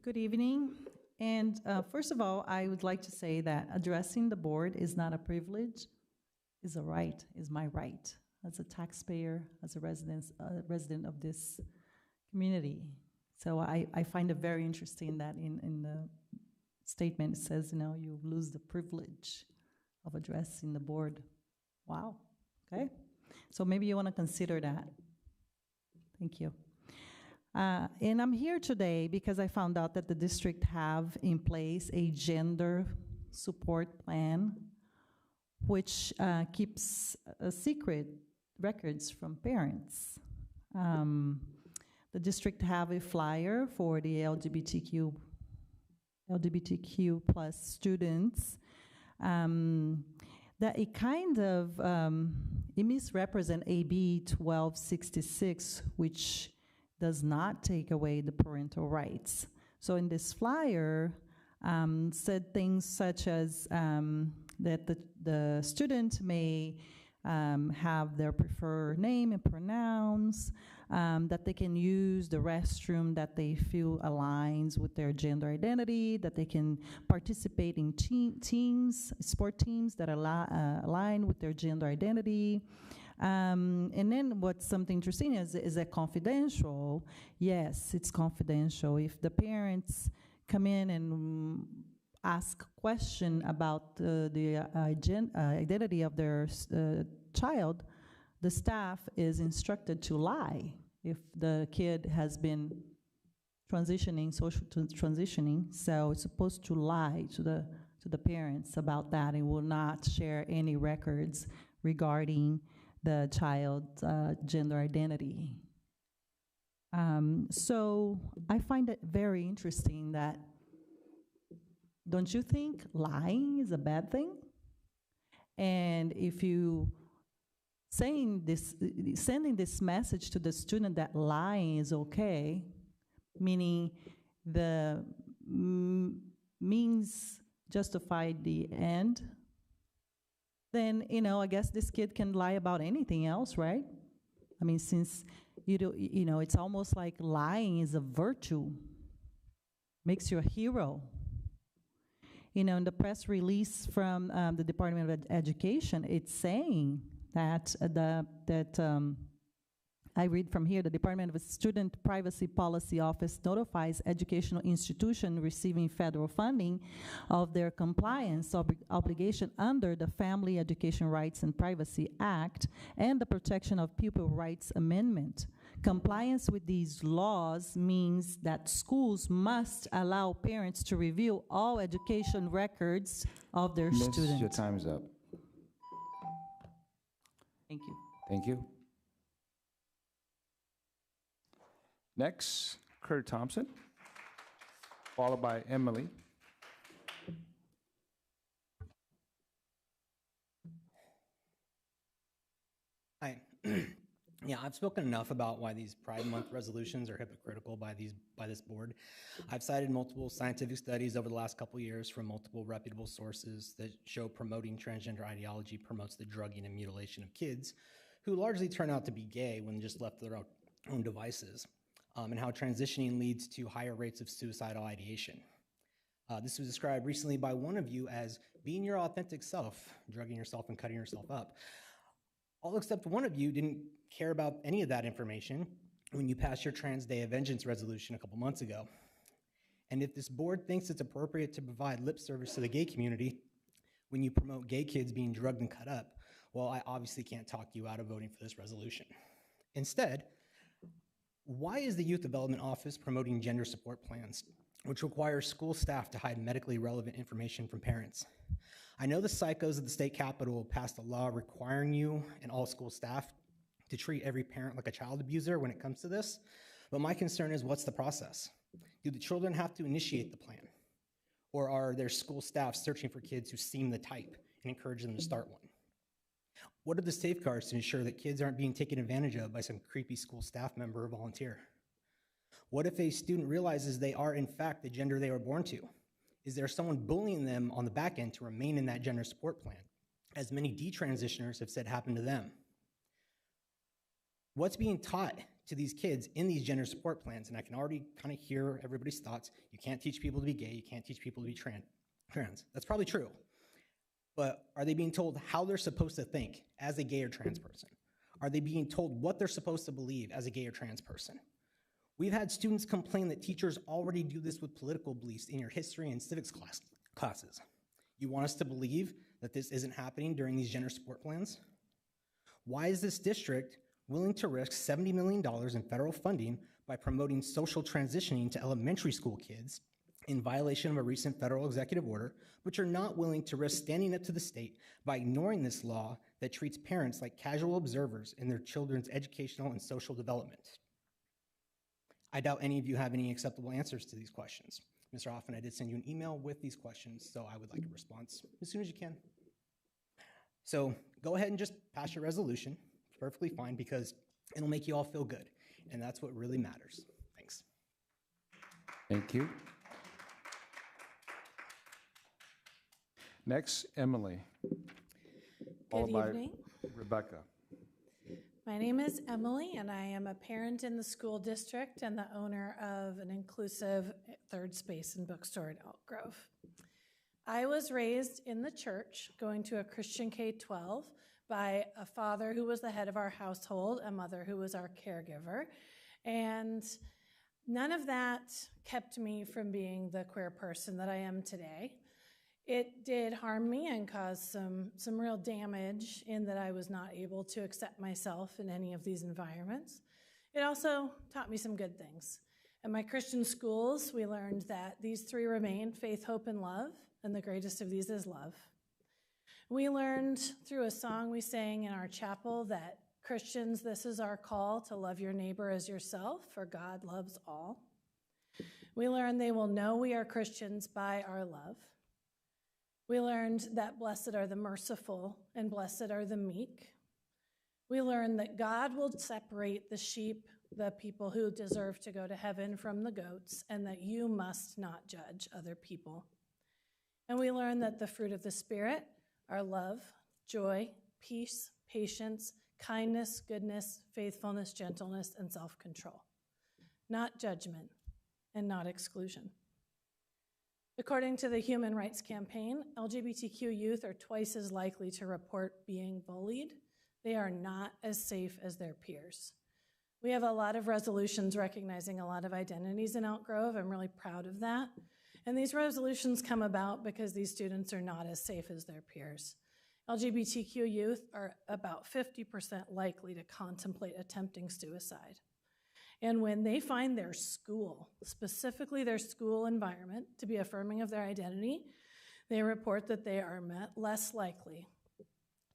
Good evening. And first of all, I would like to say that addressing the board is not a privilege, is a right, is my right as a taxpayer, as a resident of this community. So I find it very interesting that in the statement it says, you know, you lose the privilege of addressing the board. Wow, okay? So maybe you want to consider that. Thank you. And I'm here today because I found out that the district have in place a gender support plan, which keeps secret records from parents. The district have a flyer for the LGBTQ plus students that it kind of, it misrepresents AB 1266, which does not take away the parental rights. So in this flyer, said things such as that the student may have their preferred name and pronouns, that they can use the restroom that they feel aligns with their gender identity, that they can participate in teams, sport teams that align with their gender identity. And then what's something interesting is that confidential. Yes, it's confidential. If the parents come in and ask a question about the identity of their child, the staff is instructed to lie. If the kid has been transitioning, so it's supposed to lie to the parents about that and will not share any records regarding the child's gender identity. So I find it very interesting that, don't you think lying is a bad thing? And if you sending this message to the student that lying is okay, meaning the means justify the end, then, I guess this kid can lie about anything else, right? I mean, since it's almost like lying is a virtue, makes you a hero. In the press release from the Department of Education, it's saying that I read from here, the Department of Student Privacy Policy Office notifies educational institutions receiving federal funding of their compliance obligation under the Family Education Rights and Privacy Act and the Protection of Pupil Rights Amendment. Compliance with these laws means that schools must allow parents to review all education records of their students. Your time is up. Thank you. Thank you. Next, Kurt Thompson, followed by Emily. Hi. Yeah, I've spoken enough about why these Pride Month resolutions are hypocritical by this board. I've cited multiple scientific studies over the last couple years from multiple reputable sources that show promoting transgender ideology promotes the drugging and mutilation of kids who largely turn out to be gay when just left to their own devices, and how transitioning leads to higher rates of suicidal ideation. This was described recently by one of you as being your authentic self, drugging yourself and cutting yourself up. All except one of you didn't care about any of that information when you passed your Trans Day of Vengeance resolution a couple months ago. And if this board thinks it's appropriate to provide lip service to the gay community when you promote gay kids being drugged and cut up, well, I obviously can't talk you out of voting for this resolution. Instead, why is the Youth Development Office promoting gender support plans, which require school staff to hide medically relevant information from parents? I know the psychos at the state capitol passed a law requiring you and all school staff to treat every parent like a child abuser when it comes to this, but my concern is, what's the process? Do the children have to initiate the plan? Or are their school staff searching for kids who seem the type and encourage them to start one? What are the safeguards to ensure that kids aren't being taken advantage of by some creepy school staff member or volunteer? What if a student realizes they are in fact the gender they were born to? Is there someone bullying them on the back end to remain in that gender support plan, as many detransitioners have said happened to them? What's being taught to these kids in these gender support plans? And I can already kind of hear everybody's thoughts. You can't teach people to be gay. You can't teach people to be trans. That's probably true. But are they being told how they're supposed to think as a gay or trans person? Are they being told what they're supposed to believe as a gay or trans person? We've had students complain that teachers already do this with political beliefs in your history and civics classes. You want us to believe that this isn't happening during these gender support plans? Why is this district willing to risk $70 million in federal funding by promoting social transitioning to elementary school kids in violation of a recent federal executive order, but you're not willing to risk standing up to the state by ignoring this law that treats parents like casual observers in their children's educational and social development? I doubt any of you have any acceptable answers to these questions. Mr. Hoffman, I did send you an email with these questions, so I would like a response as soon as you can. So go ahead and just pass your resolution. It's perfectly fine, because it'll make you all feel good, and that's what really matters. Thanks. Thank you. Next, Emily. Good evening. Rebecca. My name is Emily, and I am a parent in the school district and the owner of an inclusive third space and bookstore in Elk Grove. I was raised in the church, going to a Christian K-12 by a father who was the head of our household, a mother who was our caregiver, and none of that kept me from being the queer person that I am today. It did harm me and cause some real damage in that I was not able to accept myself in any of these environments. It also taught me some good things. At my Christian schools, we learned that these three remain: faith, hope, and love, and the greatest of these is love. We learned through a song we sang in our chapel that Christians, this is our call to love your neighbor as yourself, for God loves all. We learned they will know we are Christians by our love. We learned that blessed are the merciful and blessed are the meek. We learned that God will separate the sheep, the people who deserve to go to heaven, from the goats, and that you must not judge other people. And we learned that the fruit of the Spirit are love, joy, peace, patience, kindness, goodness, faithfulness, gentleness, and self-control. Not judgment and not exclusion. According to the Human Rights Campaign, LGBTQ youth are twice as likely to report being bullied. They are not as safe as their peers. We have a lot of resolutions recognizing a lot of identities in Elk Grove. I'm really proud of that. And these resolutions come about because these students are not as safe as their peers. LGBTQ youth are about 50% likely to contemplate attempting suicide. And when they find their school, specifically their school environment, to be affirming of their identity, they report that they are less likely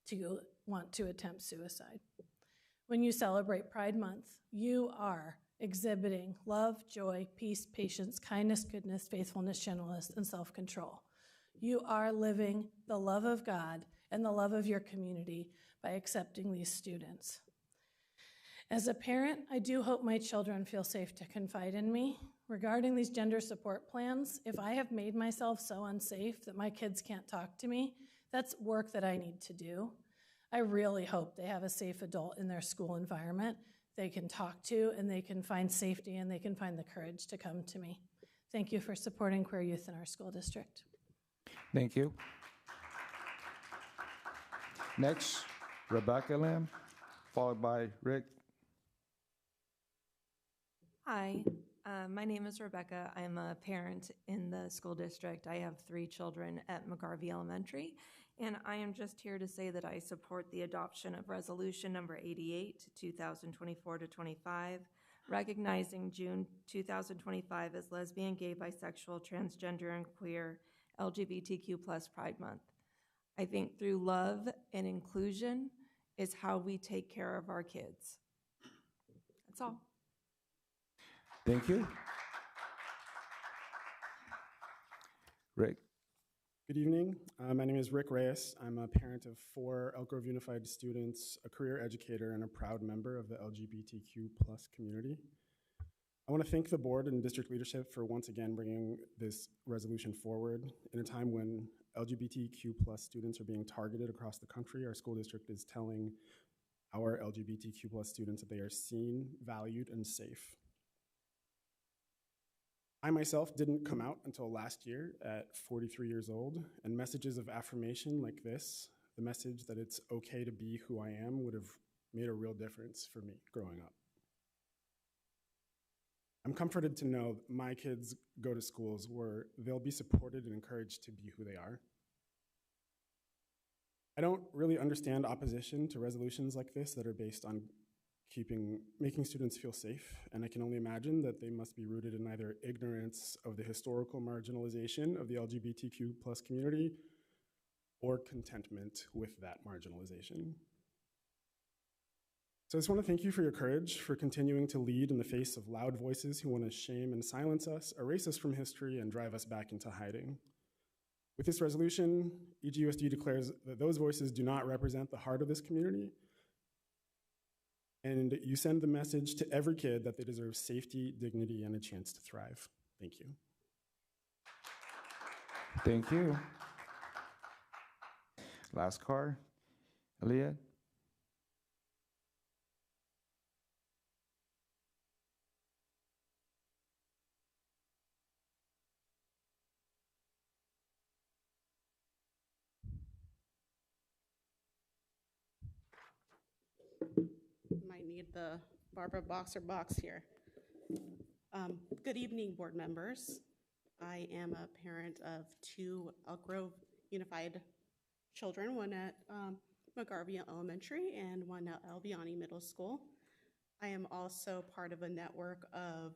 to want to attempt suicide. When you celebrate Pride Month, you are exhibiting love, joy, peace, patience, kindness, goodness, faithfulness, gentleness, and self-control. You are living the love of God and the love of your community by accepting these students. As a parent, I do hope my children feel safe to confide in me. Regarding these gender support plans, if I have made myself so unsafe that my kids can't talk to me, that's work that I need to do. I really hope they have a safe adult in their school environment they can talk to, and they can find safety, and they can find the courage to come to me. Thank you for supporting queer youth in our school district. Thank you. Next, Rebecca Lamb, followed by Rick. Hi, my name is Rebecca. I'm a parent in the school district. I have 3 children at McGarvey Elementary, and I am just here to say that I support the adoption of Resolution Number 88, 2024-25, recognizing June 2025 as Lesbian, Gay, Bisexual, Transgender, and Queer LGBTQ+ Pride Month. I think through love and inclusion is how we take care of our kids. That's all. Thank you. Rick. Good evening. My name is Rick Reyes. I'm a parent of 4 Elk Grove Unified students, a career educator, and a proud member of the LGBTQ+ community. I want to thank the board and district leadership for once again bringing this resolution forward. In a time when LGBTQ+ students are being targeted across the country, our school district is telling our LGBTQ+ students that they are seen, valued, and safe. I myself didn't come out until last year at 43 years old, and messages of affirmation like this, the message that it's okay to be who I am, would have made a real difference for me growing up. I'm comforted to know that my kids go to schools where they'll be supported and encouraged to be who they are. I don't really understand opposition to resolutions like this that are based on making students feel safe, and I can only imagine that they must be rooted in either ignorance of the historical marginalization of the LGBTQ+ community or contentment with that marginalization. So I just want to thank you for your courage, for continuing to lead in the face of loud voices who want to shame and silence us, erase us from history, and drive us back into hiding. With this resolution, EGUSD declares that those voices do not represent the heart of this community, and you send the message to every kid that they deserve safety, dignity, and a chance to thrive. Thank you. Thank you. Lascar. Aaliyah? Might need the Barbara Boxer box here. Good evening, board members. I am a parent of two Elk Grove Unified children, one at McGarvey Elementary and one at Albiani Middle School. I am also part of a network of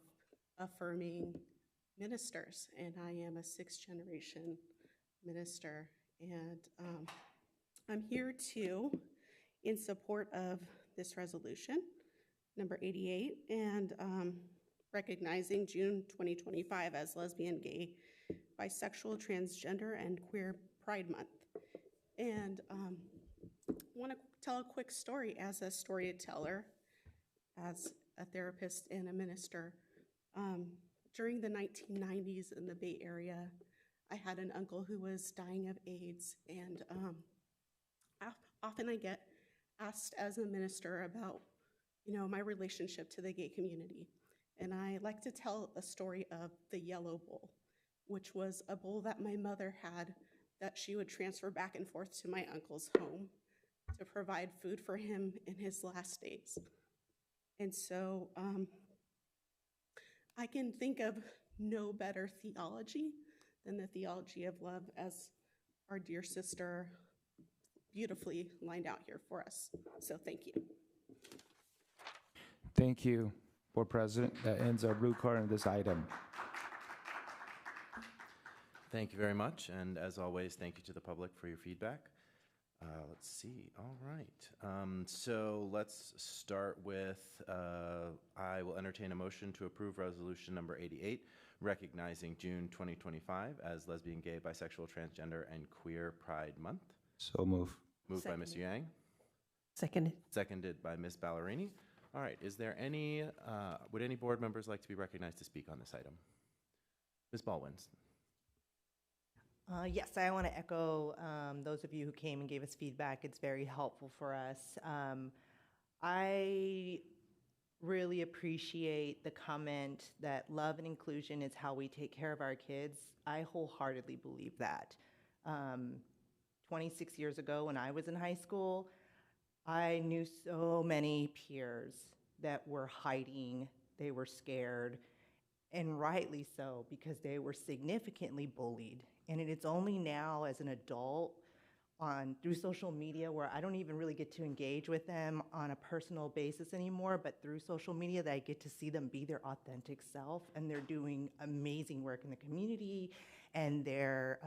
affirming ministers, and I am a sixth-generation minister. And I'm here in support of this resolution, number 88, and recognizing June 2025 as Lesbian, Gay, Bisexual, Transgender, and Queer Pride Month. And I want to tell a quick story as a storyteller, as a therapist and a minister. During the 1990s in the Bay Area, I had an uncle who was dying of AIDS, and often I get asked as a minister about, my relationship to the gay community. And I like to tell a story of the yellow bowl, which was a bowl that my mother had that she would transfer back and forth to my uncle's home to provide food for him in his last days. And so I can think of no better theology than the theology of love, as our dear sister beautifully lined out here for us. So thank you. Thank you, Board President. That ends our blue card on this item. Thank you very much, and as always, thank you to the public for your feedback. Let's see, all right. So let's start with, I will entertain a motion to approve resolution number 88, recognizing June 2025 as Lesbian, Gay, Bisexual, Transgender, and Queer Pride Month. So move. Moved by Mr. Yang. Seconded. Seconded by Ms. Ballerini. All right, is there any, would any board members like to be recognized to speak on this item? Ms. Baldwin. Yes, I want to echo those of you who came and gave us feedback. It's very helpful for us. I really appreciate the comment that love and inclusion is how we take care of our kids. I wholeheartedly believe that. 26 years ago when I was in high school, I knew so many peers that were hiding, they were scared, and rightly so, because they were significantly bullied. And it's only now as an adult through social media where I don't even really get to engage with them on a personal basis anymore, but through social media that I get to see them be their authentic self, and they're doing amazing work in the community, and they're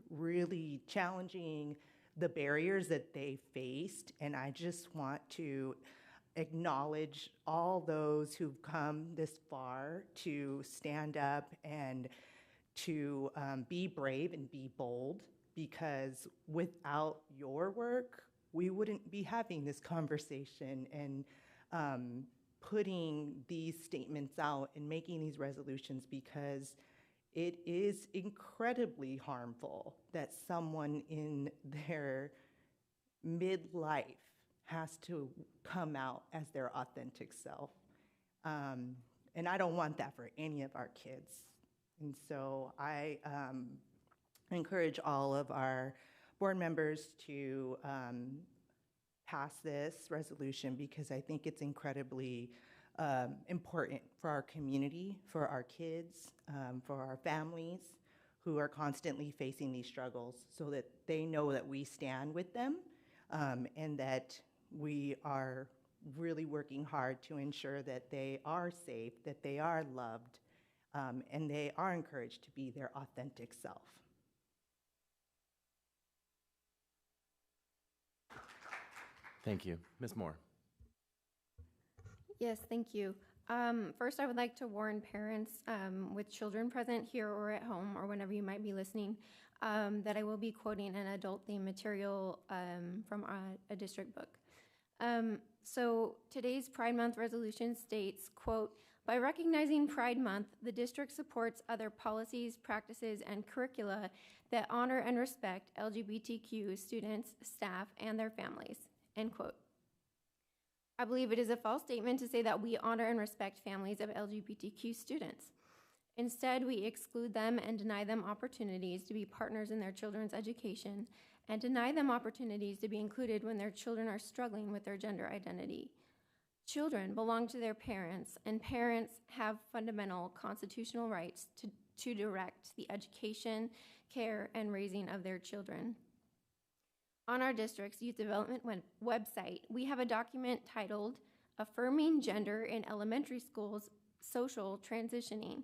really challenging the barriers that they faced. And I just want to acknowledge all those who've come this far to stand up and to be brave and be bold, because without your work, we wouldn't be having this conversation and putting these statements out and making these resolutions, because it is incredibly harmful that someone in their midlife has to come out as their authentic self. And I don't want that for any of our kids. And so I encourage all of our board members to pass this resolution, because I think it's incredibly important for our community, for our kids, for our families who are constantly facing these struggles, so that they know that we stand with them, and that we are really working hard to ensure that they are safe, that they are loved, and they are encouraged to be their authentic self. Thank you. Ms. Moore. Yes, thank you. First, I would like to warn parents with children present here or at home, or whenever you might be listening, that I will be quoting an adult-themed material from a district book. So today's Pride Month resolution states, quote, By recognizing Pride Month, the district supports other policies, practices, and curricula that honor and respect LGBTQ students, staff, and their families, end quote. I believe it is a false statement to say that we honor and respect families of LGBTQ students. Instead, we exclude them and deny them opportunities to be partners in their children's education and deny them opportunities to be included when their children are struggling with their gender identity. Children belong to their parents, and parents have fundamental constitutional rights to direct the education, care, and raising of their children. On our district's youth development website, we have a document titled Affirming Gender in Elementary Schools, Social Transitioning.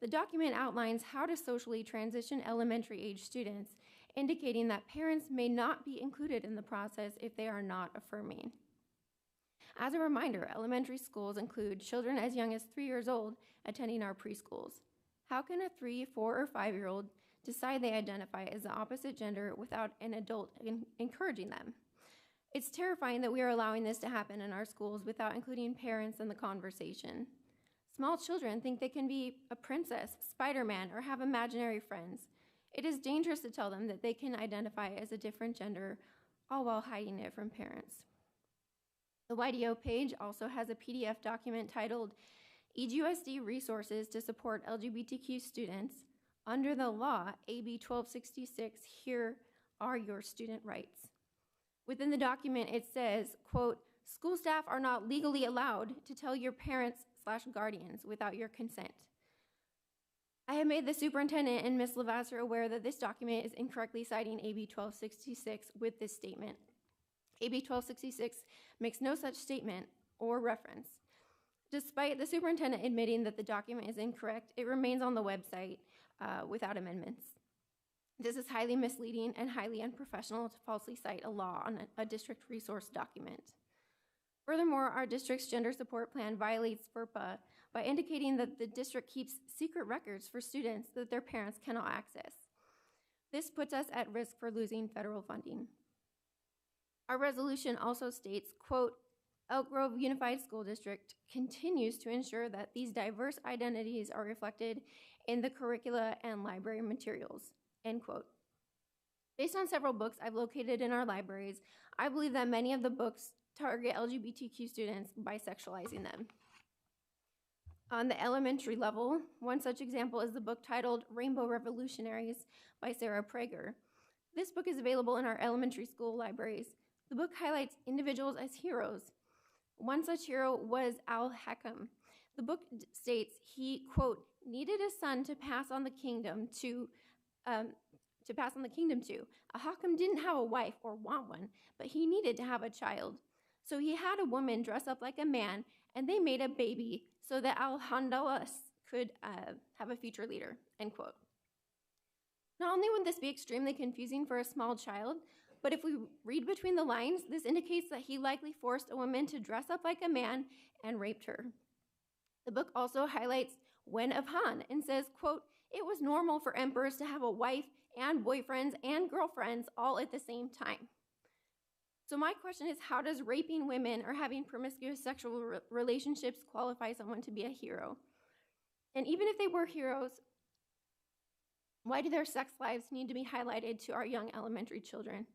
The document outlines how to socially transition elementary age students, indicating that parents may not be included in the process if they are not affirming. As a reminder, elementary schools include children as young as 3 years old attending our preschools. How can a 3, 4, or 5-year-old decide they identify as the opposite gender without an adult encouraging them? It's terrifying that we are allowing this to happen in our schools without including parents in the conversation. Small children think they can be a princess, Spider-Man, or have imaginary friends. It is dangerous to tell them that they can identify as a different gender, all while hiding it from parents. The YDO page also has a PDF document titled EGUSD Resources to Support LGBTQ Students. Under the law, AB 1266, here are your student rights. Within the document, it says, quote, school staff are not legally allowed to tell your parents/guardians without your consent. I have made the superintendent and Ms. Lavasser aware that this document is incorrectly citing AB 1266 with this statement. AB 1266 makes no such statement or reference. Despite the superintendent admitting that the document is incorrect, it remains on the website without amendments. This is highly misleading and highly unprofessional to falsely cite a law on a district resource document. Furthermore, our district's gender support plan violates FERPA by indicating that the district keeps secret records for students that their parents cannot access. This puts us at risk for losing federal funding. Our resolution also states, quote, Elk Grove Unified School District continues to ensure that these diverse identities are reflected in the curricula and library materials, end quote. Based on several books I've located in our libraries, I believe that many of the books target LGBTQ students by sexualizing them. On the elementary level, one such example is the book titled Rainbow Revolutionaries by Sarah Prager. This book is available in our elementary school libraries. The book highlights individuals as heroes. One such hero was Al Hakim. The book states he, quote, needed a son to pass on the kingdom to. Al Hakim didn't have a wife or want one, but he needed to have a child. So he had a woman dress up like a man, and they made a baby so that Al-Handalas could have a future leader, end quote. Not only would this be extremely confusing for a small child, but if we read between the lines, this indicates that he likely forced a woman to dress up like a man and raped her. The book also highlights Wen of Han and says, quote, it was normal for emperors to have a wife and boyfriends and girlfriends all at the same time. So my question is, how does raping women or having promiscuous sexual relationships qualify someone to be a hero? And even if they were heroes, why do their sex lives need to be highlighted to our young elementary children?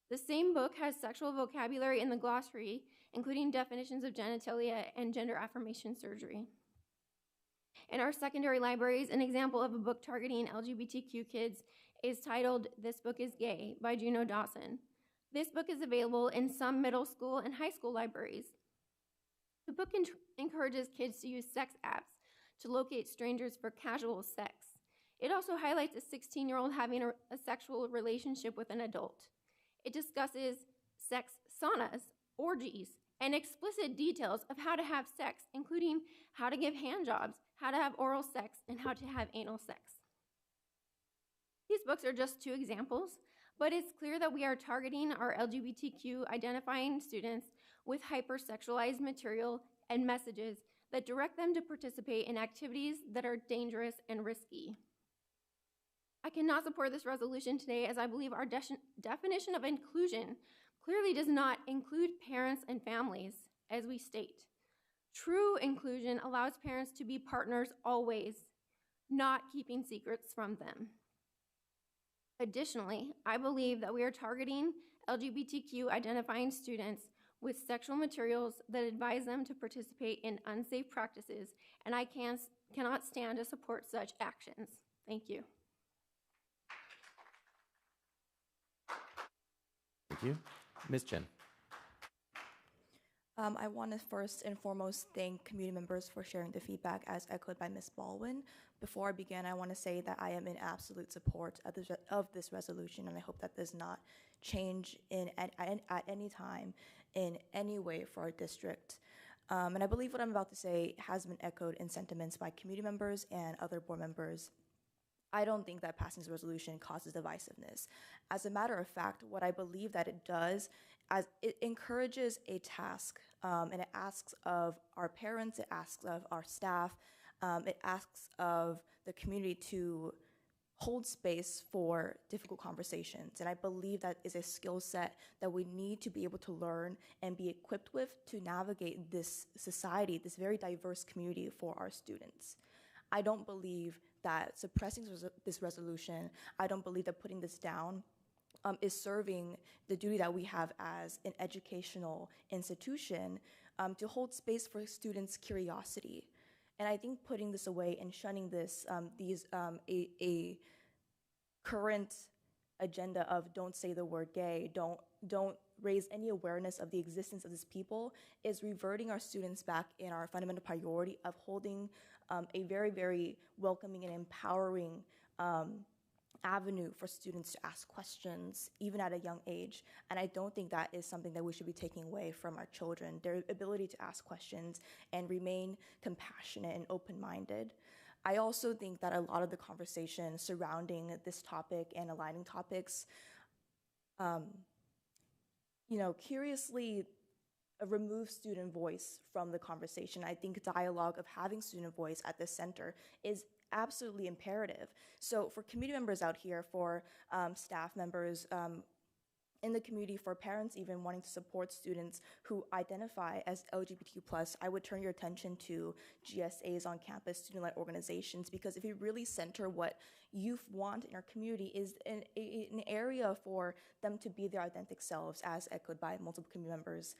The same book has sexual vocabulary in the glossary, including definitions of genitalia and gender affirmation surgery. In our secondary libraries, an example of a book targeting LGBTQ kids is titled This Book is Gay by Juno Dawson. This book is available in some middle school and high school libraries. The book encourages kids to use sex apps to locate strangers for casual sex. It also highlights a 16-year-old having a sexual relationship with an adult. It discusses sex saunas, orgies, and explicit details of how to have sex, including how to give handjobs, how to have oral sex, and how to have anal sex. These books are just two examples, but it's clear that we are targeting our LGBTQ identifying students with hypersexualized material and messages that direct them to participate in activities that are dangerous and risky. I cannot support this resolution today as I believe our definition of inclusion clearly does not include parents and families, as we state. True inclusion allows parents to be partners always, not keeping secrets from them. Additionally, I believe that we are targeting LGBTQ identifying students with sexual materials that advise them to participate in unsafe practices, and I cannot stand to support such actions. Thank you. Thank you. Ms. Chen. I want to first and foremost thank community members for sharing the feedback as echoed by Ms. Baldwin. Before I begin, I want to say that I am in absolute support of this resolution, and I hope that does not change at any time in any way for our district. And I believe what I'm about to say has been echoed in sentiments by community members and other board members. I don't think that passing this resolution causes divisiveness. As a matter of fact, what I believe that it does, as it encourages a task, and it asks of our parents, it asks of our staff, it asks of the community to hold space for difficult conversations. And I believe that is a skill set that we need to be able to learn and be equipped with to navigate this society, this very diverse community for our students. I don't believe that suppressing this resolution, I don't believe that putting this down is serving the duty that we have as an educational institution to hold space for students' curiosity. And I think putting this away and shunning this, a current agenda of don't say the word gay, don't raise any awareness of the existence of this people is reverting our students back in our fundamental priority of holding a very, very welcoming and empowering avenue for students to ask questions, even at a young age. And I don't think that is something that we should be taking away from our children, their ability to ask questions and remain compassionate and open-minded. I also think that a lot of the conversation surrounding this topic and aligning topics, curiously remove student voice from the conversation. I think dialogue of having student voice at the center is absolutely imperative. So for community members out here, for staff members in the community, for parents even wanting to support students who identify as LGBTQ+, I would turn your attention to GSA's on-campus student-led organizations, because if you really center what youth want in our community is an area for them to be their authentic selves, as echoed by multiple community members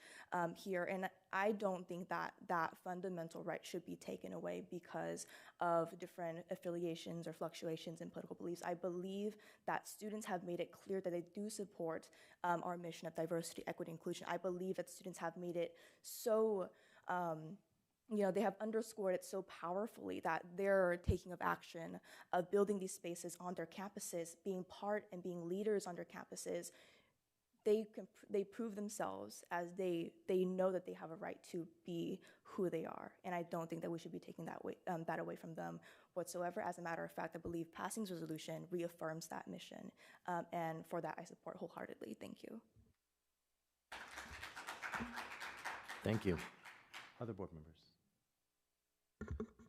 here. And I don't think that that fundamental right should be taken away because of different affiliations or fluctuations in political beliefs. I believe that students have made it clear that they do support our mission of diversity, equity, inclusion. I believe that students have made it so they have underscored it so powerfully that they're taking of action of building these spaces on their campuses, being part and being leaders on their campuses. They prove themselves as they know that they have a right to be who they are. And I don't think that we should be taking that away from them whatsoever. As a matter of fact, I believe passing this resolution reaffirms that mission. And for that, I support wholeheartedly. Thank you. Thank you. Other board members?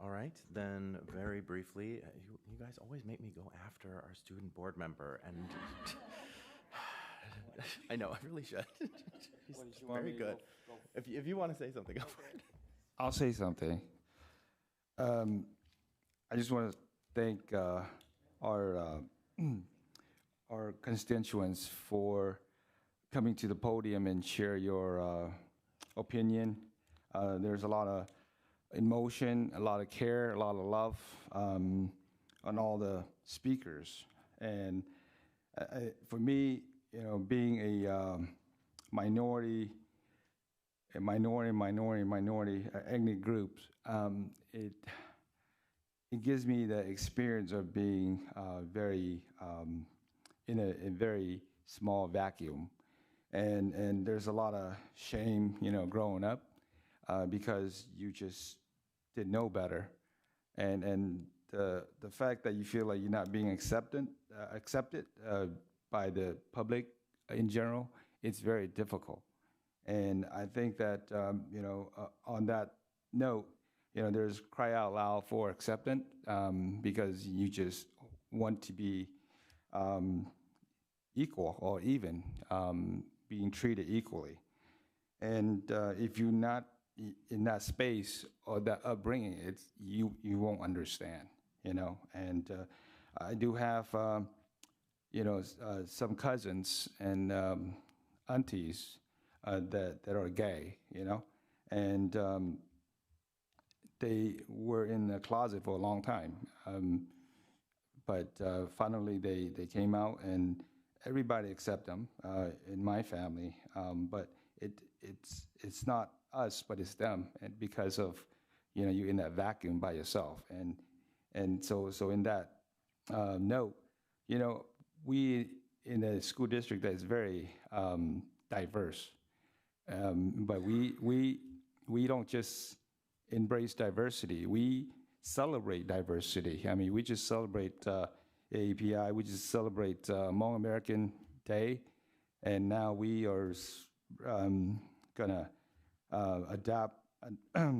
All right, then very briefly, you guys always make me go after our student board member, and I know, I really should. She's very good. If you want to say something, go for it. I'll say something. I just want to thank our constituents for coming to the podium and share your opinion. There's a lot of emotion, a lot of care, a lot of love on all the speakers. And for me, being a minority ethnic groups, it gives me the experience of being very in a very small vacuum, and there's a lot of shame, growing up because you just didn't know better, and the fact that you feel like you're not being accepted by the public in general, it's very difficult. And I think that, on that note, there's cry out loud for acceptance because you just want to be equal or even being treated equally. And if you're not, in that space or that upbringing, you won't understand, you know. And I do have some cousins and aunties that are gay, you know, and they were in the closet for a long time. But finally, they came out, and everybody accept them in my family. But it's not us, but it's them, and because of you're in that vacuum by yourself, and so in that note, we in a school district that is very diverse, but we don't just embrace diversity. We celebrate diversity. I mean, we just celebrate AAPI. We just celebrate Hmong American Day, and now we are gonna adopt a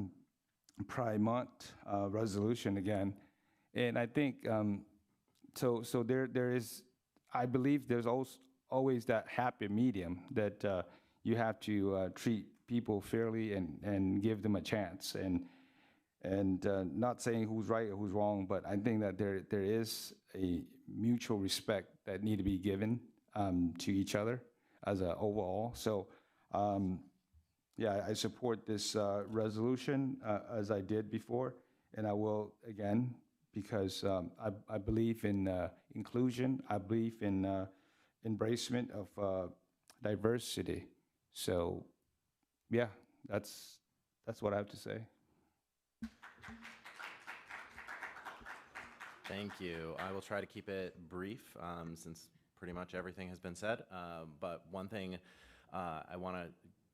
Pride Month resolution again. And I think so there is. I believe there's always that happy medium that you have to treat people fairly and give them a chance, and not saying who's right or who's wrong, but I think that there is a mutual respect that need to be given to each other as a overall. So yeah, I support this resolution as I did before, and I will again, because I believe in inclusion. I believe in embracement of diversity. So yeah, that's what I have to say. Thank you. I will try to keep it brief since pretty much everything has been said. But one thing I want to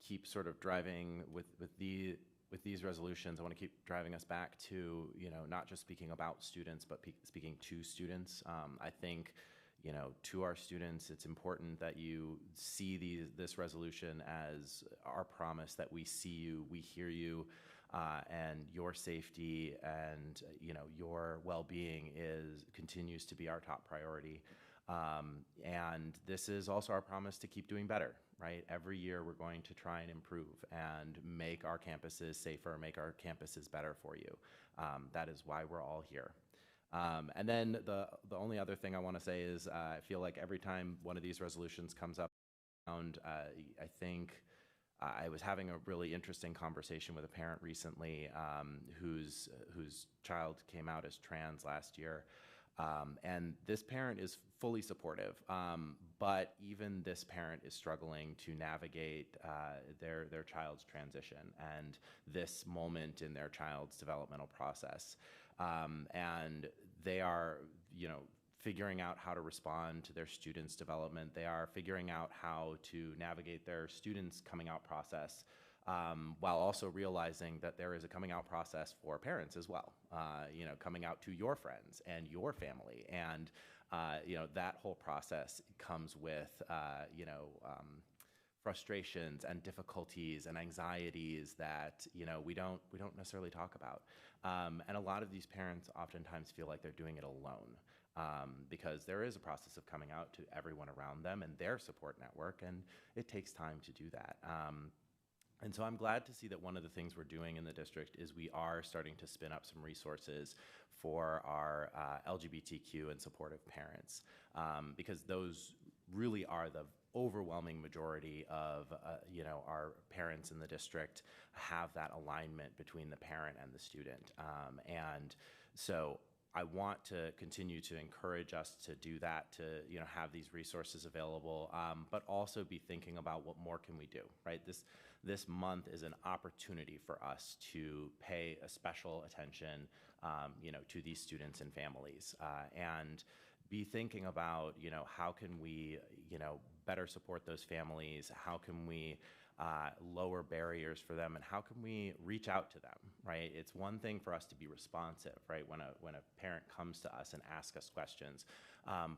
keep sort of driving with these resolutions, I want to keep driving us back to, not just speaking about students, but speaking to students. I think, to our students, it's important that you see this resolution as our promise that we see you, we hear you, and your safety and your well-being continues to be our top priority. And this is also our promise to keep doing better, right? Every year we're going to try and improve and make our campuses safer, make our campuses better for you. That is why we're all here. And then the only other thing I want to say is I feel like every time one of these resolutions comes up, I think I was having a really interesting conversation with a parent recently whose child came out as trans last year. And this parent is fully supportive, but even this parent is struggling to navigate their child's transition and this moment in their child's developmental process. And they are, figuring out how to respond to their students' development. They are figuring out how to navigate their students' coming out process, while also realizing that there is a coming out process for parents as well, coming out to your friends and your family. And, that whole process comes with, frustrations and difficulties and anxieties that, we don't necessarily talk about. And a lot of these parents oftentimes feel like they're doing it alone. Because there is a process of coming out to everyone around them and their support network, and it takes time to do that. And so I'm glad to see that one of the things we're doing in the district is we are starting to spin up some resources for our LGBTQ and supportive parents, because those really are the overwhelming majority of our parents in the district have that alignment between the parent and the student. And so I want to continue to encourage us to do that, to have these resources available, but also be thinking about what more can we do, right? This month is an opportunity for us to pay a special attention, to these students and families, and be thinking about, how can we, better support those families? How can we lower barriers for them, and how can we reach out to them, right? It's one thing for us to be responsive, right, when a parent comes to us and asks us questions,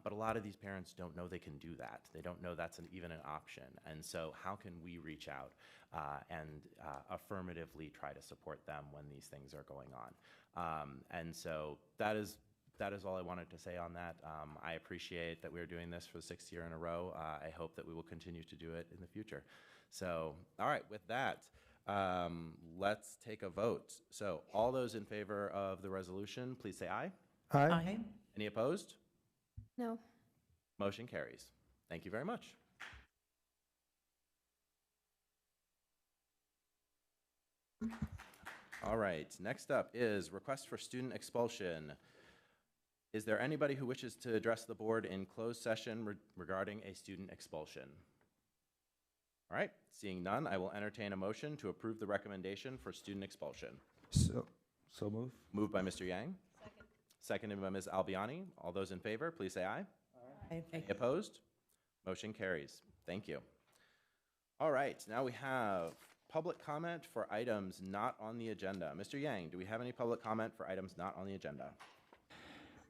but a lot of these parents don't know they can do that. They don't know that's even an option. And so how can we reach out and affirmatively try to support them when these things are going on? And so that is all I wanted to say on that. I appreciate that we're doing this for the 6th year in a row. I hope that we will continue to do it in the future. So, all right, with that, Let's take a vote. So all those in favor of the resolution, please say aye. Aye. Any opposed? No. Motion carries. Thank you very much. All right, next up is request for student expulsion. Is there anybody who wishes to address the board in closed session regarding a student expulsion? All right, seeing none, I will entertain a motion to approve the recommendation for student expulsion. So move. Moved by Mr. Yang. Seconded by Ms. Albiani. All those in favor, please say aye. Aye. Any opposed? Motion carries. Thank you. All right, now we have public comment for items not on the agenda. Mr. Yang, do we have any public comment for items not on the agenda?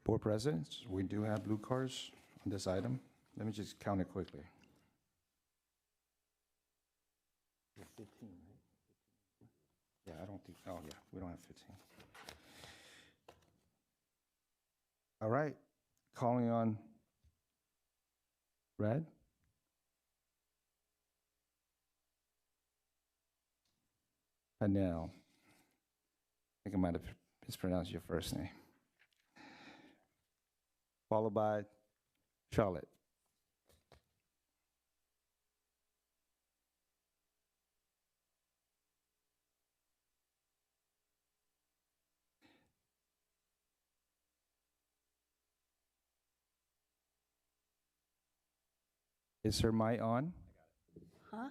Board President, we do have blue cards on this item. Let me just count it quickly. 15, right? Yeah, I don't think, oh yeah, we don't have 15. All right, calling on Red. Hanel. I think I might have mispronounced your first name. Followed by Charlotte. Is her mic on? Huh?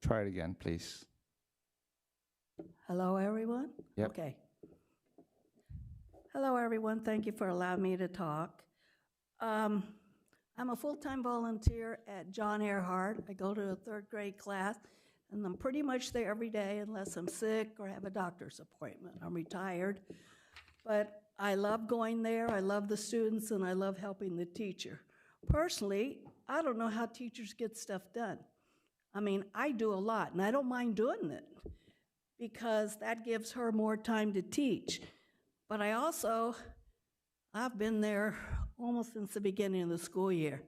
Try it again, please. Hello, everyone? Yep. Okay. Hello, everyone. Thank you for allowing me to talk. I'm a full-time volunteer at John Earhart. I go to a third grade class, and I'm pretty much there every day unless I'm sick or have a doctor's appointment. I'm retired, but I love going there. I love the students, and I love helping the teacher. Personally, I don't know how teachers get stuff done. I mean, I do a lot, and I don't mind doing it because that gives her more time to teach. But I've been there almost since the beginning of the school year.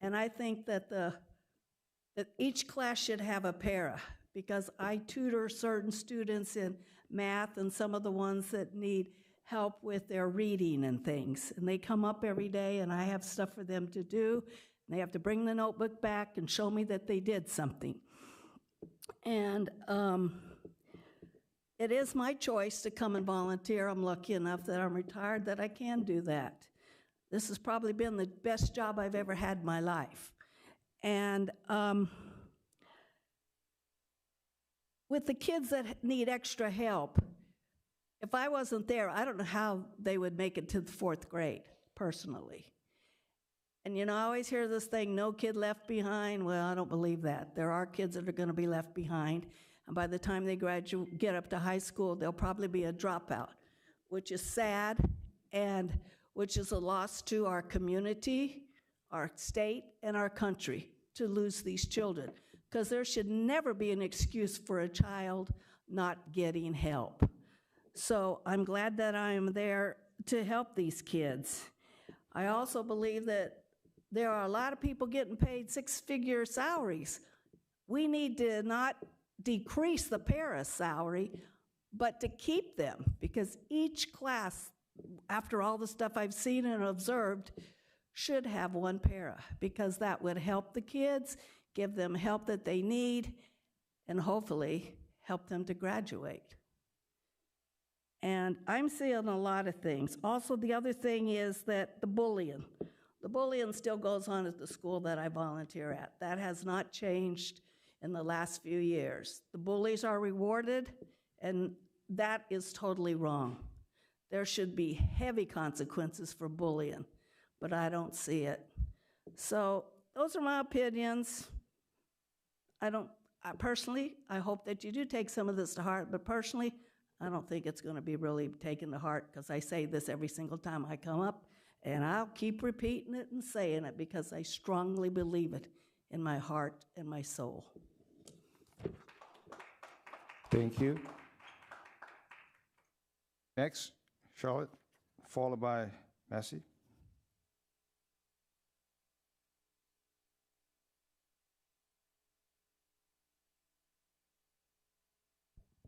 And I think that that each class should have a para, because I tutor certain students in math and some of the ones that need help with their reading and things. And they come up every day and I have stuff for them to do. And they have to bring the notebook back and show me that they did something. And it is my choice to come and volunteer. I'm lucky enough that I'm retired that I can do that. This has probably been the best job I've ever had in my life. And with the kids that need extra help, if I wasn't there, I don't know how they would make it to the 4th grade, personally. And you know, I always hear this thing, no kid left behind. Well, I don't believe that. There are kids that are going to be left behind. And by the time they get up to high school, they'll probably be a dropout, which is sad and which is a loss to our community, our state, and our country to lose these children. Because there should never be an excuse for a child not getting help. So I'm glad that I'm there to help these kids. I also believe that there are a lot of people getting paid 6-figure salaries. We need to not decrease the para salary, but to keep them, because each class, after all the stuff I've seen and observed, should have one para, because that would help the kids, give them help that they need, and hopefully help them to graduate. And I'm seeing a lot of things. Also, the other thing is that the bullying still goes on at the school that I volunteer at. That has not changed in the last few years. The bullies are rewarded, and that is totally wrong. There should be heavy consequences for bullying, but I don't see it. So those are my opinions. Personally, I hope that you do take some of this to heart, but personally, I don't think it's going to be really taken to heart, because I say this every single time I come up, and I'll keep repeating it and saying it because I strongly believe it in my heart and my soul. Thank you. Next, Charlotte, followed by Massey.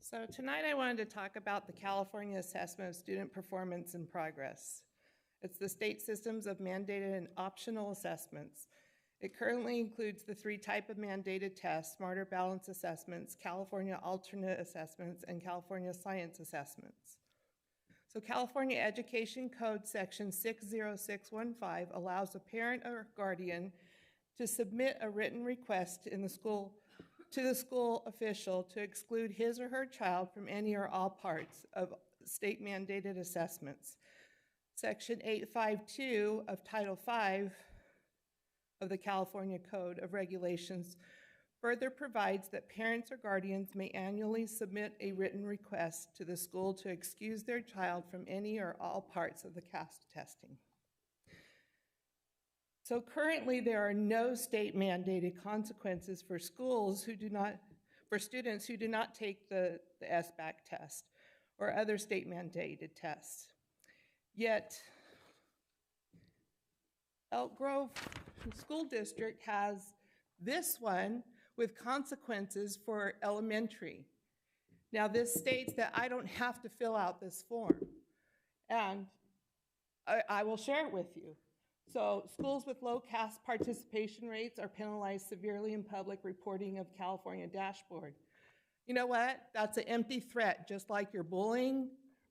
So tonight I wanted to talk about the California Assessment of Student Performance and Progress. It's the state systems of mandated and optional assessments. It currently includes the 3 types of mandated tests: Smarter Balance Assessments, California Alternate Assessments, and California Science Assessments. So California Education Code Section 60615 allows a parent or guardian to submit a written request to the school official to exclude his or her child from any or all parts of state mandated assessments. Section 852 of Title V of the California Code of Regulations further provides that parents or guardians may annually submit a written request to the school to excuse their child from any or all parts of the CAST testing. So currently there are no state mandated consequences for students who do not take the SBAC test or other state mandated tests. Yet Elk Grove School District has this one with consequences for elementary. Now this states that I don't have to fill out this form, and I will share it with you. So schools with low CAST participation rates are penalized severely in public reporting of California dashboard. You know what? That's an empty threat, just like your bullying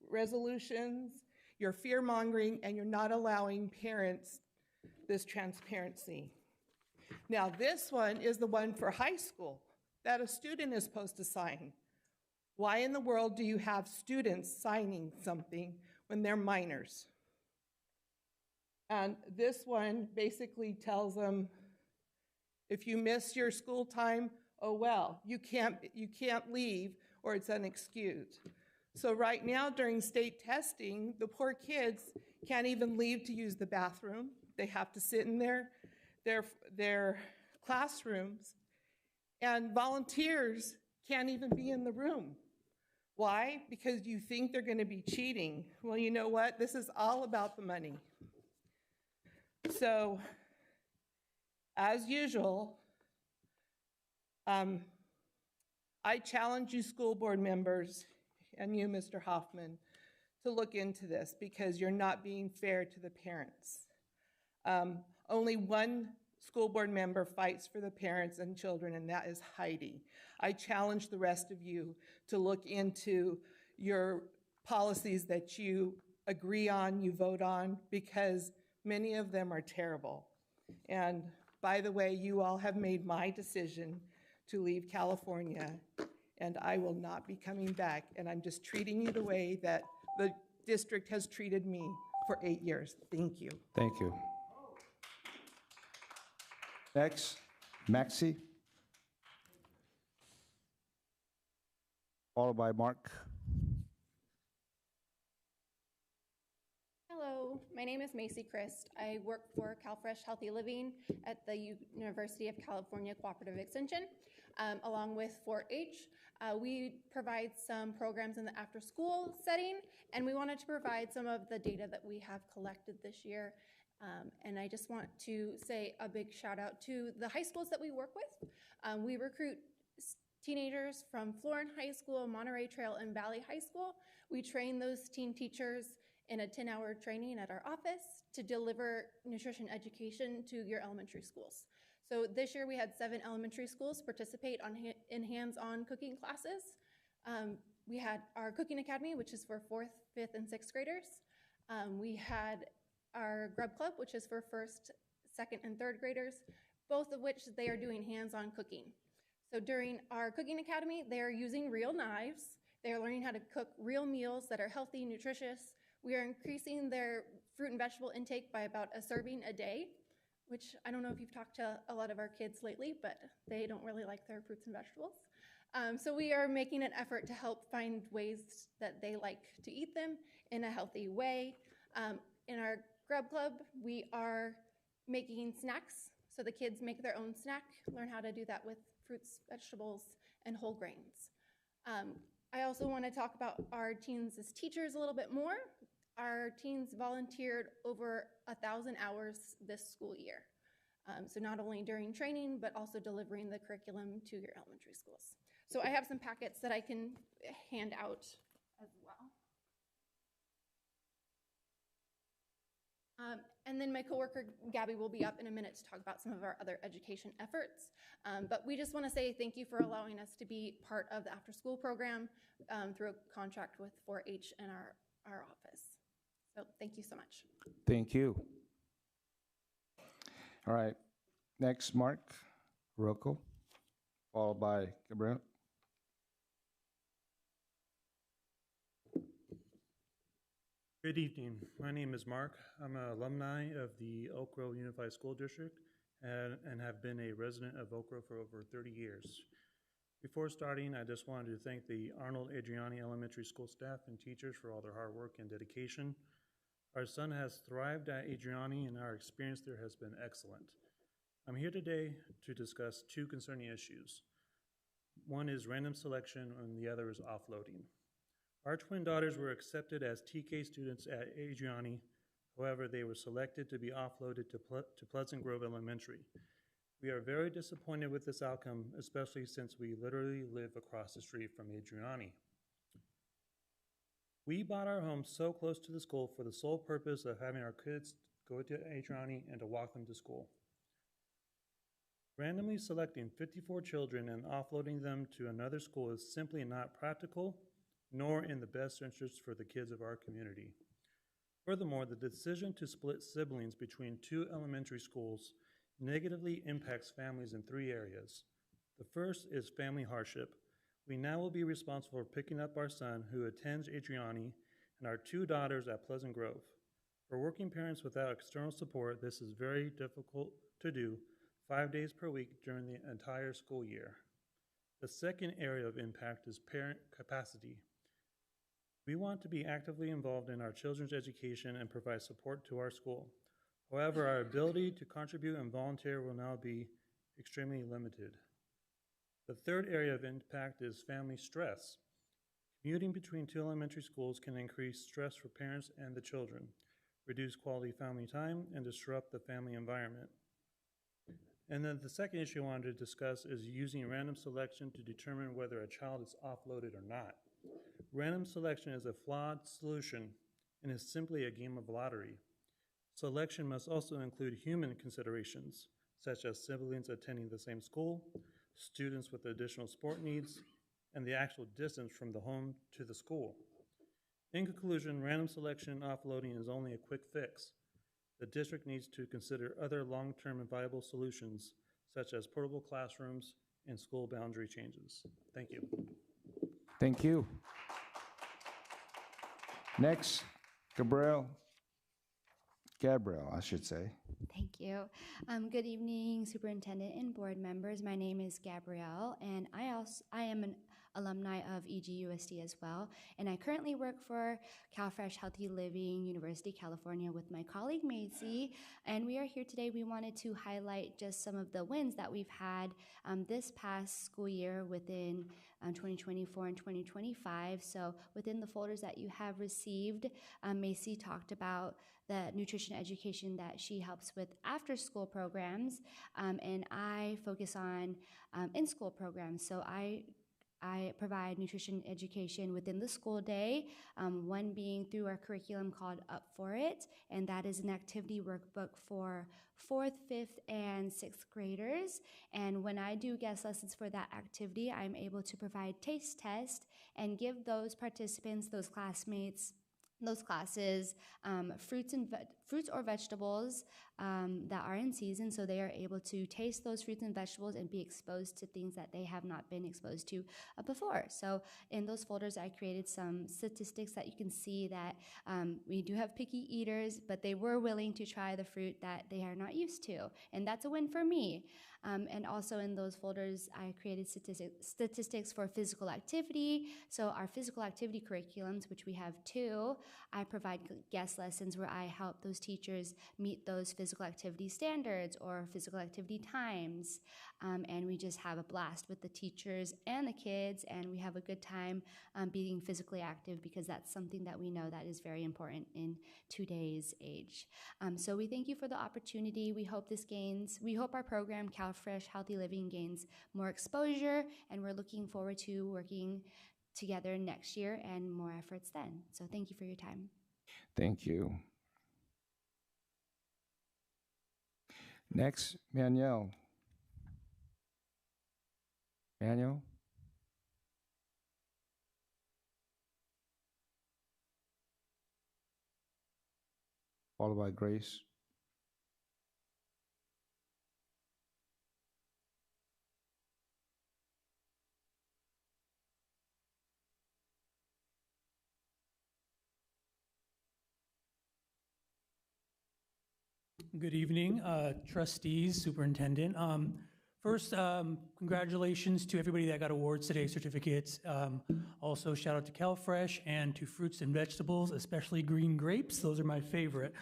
resolutions, your fear-mongering, and you're not allowing parents this transparency. Now this one is the one for high school that a student is supposed to sign. Why in the world do you have students signing something when they're minors? And this one basically tells them, if you miss your school time, oh well, you can't leave or it's unexcused. So right now during state testing, the poor kids can't even leave to use the bathroom. They have to sit in their classrooms, and volunteers can't even be in the room. Why? Because you think they're going to be cheating. Well, you know what? This is all about the money. So, as usual, I challenge you school board members and you, Mr. Hoffman, to look into this because you're not being fair to the parents. Only one school board member fights for the parents and children, and that is Heidi. I challenge the rest of you to look into your policies that you agree on, you vote on, because many of them are terrible. And by the way, you all have made my decision to leave California, and I will not be coming back, and I'm just treating you the way that the district has treated me for 8 years. Thank you. Thank you. Next, Maxie, followed by Mark. Hello, my name is Macy Christ. I work for CalFresh Healthy Living at the University of California Cooperative Extension, along with 4-H. We provide some programs in the after-school setting, and we wanted to provide some of the data that we have collected this year. And I just want to say a big shout out to the high schools that we work with. We recruit teenagers from Florin High School, Monterey Trail, and Valley High School. We train those teen teachers in a 10-hour training at our office to deliver nutrition education to your elementary schools. So this year we had 7 elementary schools participate in hands-on cooking classes. We had our cooking academy, which is for 4th, 5th, and 6th graders. We had our Grub Club, which is for 1st, 2nd, and 3rd graders, both of which they are doing hands-on cooking. So during our cooking academy, they are using real knives. They are learning how to cook real meals that are healthy, nutritious. We are increasing their fruit and vegetable intake by about a serving a day, which I don't know if you've talked to a lot of our kids lately, but they don't really like their fruits and vegetables. So we are making an effort to help find ways that they like to eat them in a healthy way. In our Grub Club, we are making snacks. So the kids make their own snack, learn how to do that with fruits, vegetables, and whole grains. I also want to talk about our teens as teachers a little bit more. Our teens volunteered over 1,000 hours this school year. So not only during training, but also delivering the curriculum to your elementary schools. So I have some packets that I can hand out as well. And then my coworker Gabby will be up in a minute to talk about some of our other education efforts. But we just want to say thank you for allowing us to be part of the after-school program through a contract with 4-H and our office. So thank you so much. Thank you. All right, next, Mark Rocco, followed by Gabriel. Good evening. My name is Mark. I'm an alumni of the Oak Grove Unified School District and have been a resident of Oak Grove for over 30 years. Before starting, I just wanted to thank the Arnold Adriani Elementary School staff and teachers for all their hard work and dedication. Our son has thrived at Adriani and our experience there has been excellent. I'm here today to discuss two concerning issues. One is random selection and the other is offloading. Our twin daughters were accepted as TK students at Adriani. However, they were selected to be offloaded to Pleasant Grove Elementary. We are very disappointed with this outcome, especially since we literally live across the street from Adriani. We bought our home so close to the school for the sole purpose of having our kids go to Adriani and to walk them to school. Randomly selecting 54 children and offloading them to another school is simply not practical, nor in the best interest for the kids of our community. Furthermore, the decision to split siblings between two elementary schools negatively impacts families in three areas. The first is family hardship. We now will be responsible for picking up our son who attends Adriani and our two daughters at Pleasant Grove. For working parents without external support, this is very difficult to do 5 days per week during the entire school year. The second area of impact is parent capacity. We want to be actively involved in our children's education and provide support to our school. However, our ability to contribute and volunteer will now be extremely limited. The third area of impact is family stress. Commuting between two elementary schools can increase stress for parents and the children, reduce quality family time, and disrupt the family environment. And then the second issue I wanted to discuss is using random selection to determine whether a child is offloaded or not. Random selection is a flawed solution and is simply a game of lottery. Selection must also include human considerations, such as siblings attending the same school, students with additional sport needs, and the actual distance from the home to the school. In conclusion, random selection and offloading is only a quick fix. The district needs to consider other long-term and viable solutions, such as portable classrooms and school boundary changes. Thank you. Thank you. Next, Gabriel, I should say. Thank you. Good evening, Superintendent and board members. My name is Gabrielle, and I am an alumni of EGUSD as well, and I currently work for CalFresh Healthy Living, University, California with my colleague Macy, and we are here today. We wanted to highlight just some of the wins that we've had this past school year within 2024 and 2025. So within the folders that you have received, Macy talked about the nutrition education that she helps with after school programs, and I focus on in-school programs. So I provide nutrition education within the school day, one being through our curriculum called Up For It, and that is an activity workbook for 4th, 5th, and 6th graders. And when I do guest lessons for that activity, I'm able to provide taste tests and give those participants, those classmates, those classes, fruits or vegetables that are in season, so they are able to taste those fruits and vegetables and be exposed to things that they have not been exposed to before. So in those folders, I created some statistics that you can see that we do have picky eaters, but they were willing to try the fruit that they are not used to, and that's a win for me. And also in those folders, I created statistics for physical activity. So our physical activity curriculums, which we have 2, I provide guest lessons where I help those teachers meet those physical activity standards or physical activity times. And we just have a blast with the teachers and the kids, and we have a good time being physically active, because that's something that we know that is very important in today's age. So we thank you for the opportunity. We hope our program, CalFresh Healthy Living, gains more exposure, and we're looking forward to working together next year and more efforts then. So thank you for your time. Thank you. Next, Manuel. Manuel? Followed by Grace. Good evening, trustees, superintendent. First, congratulations to everybody that got awards today, certificates. Also, shout out to CalFresh and to fruits and vegetables, especially green grapes. Those are my favorite.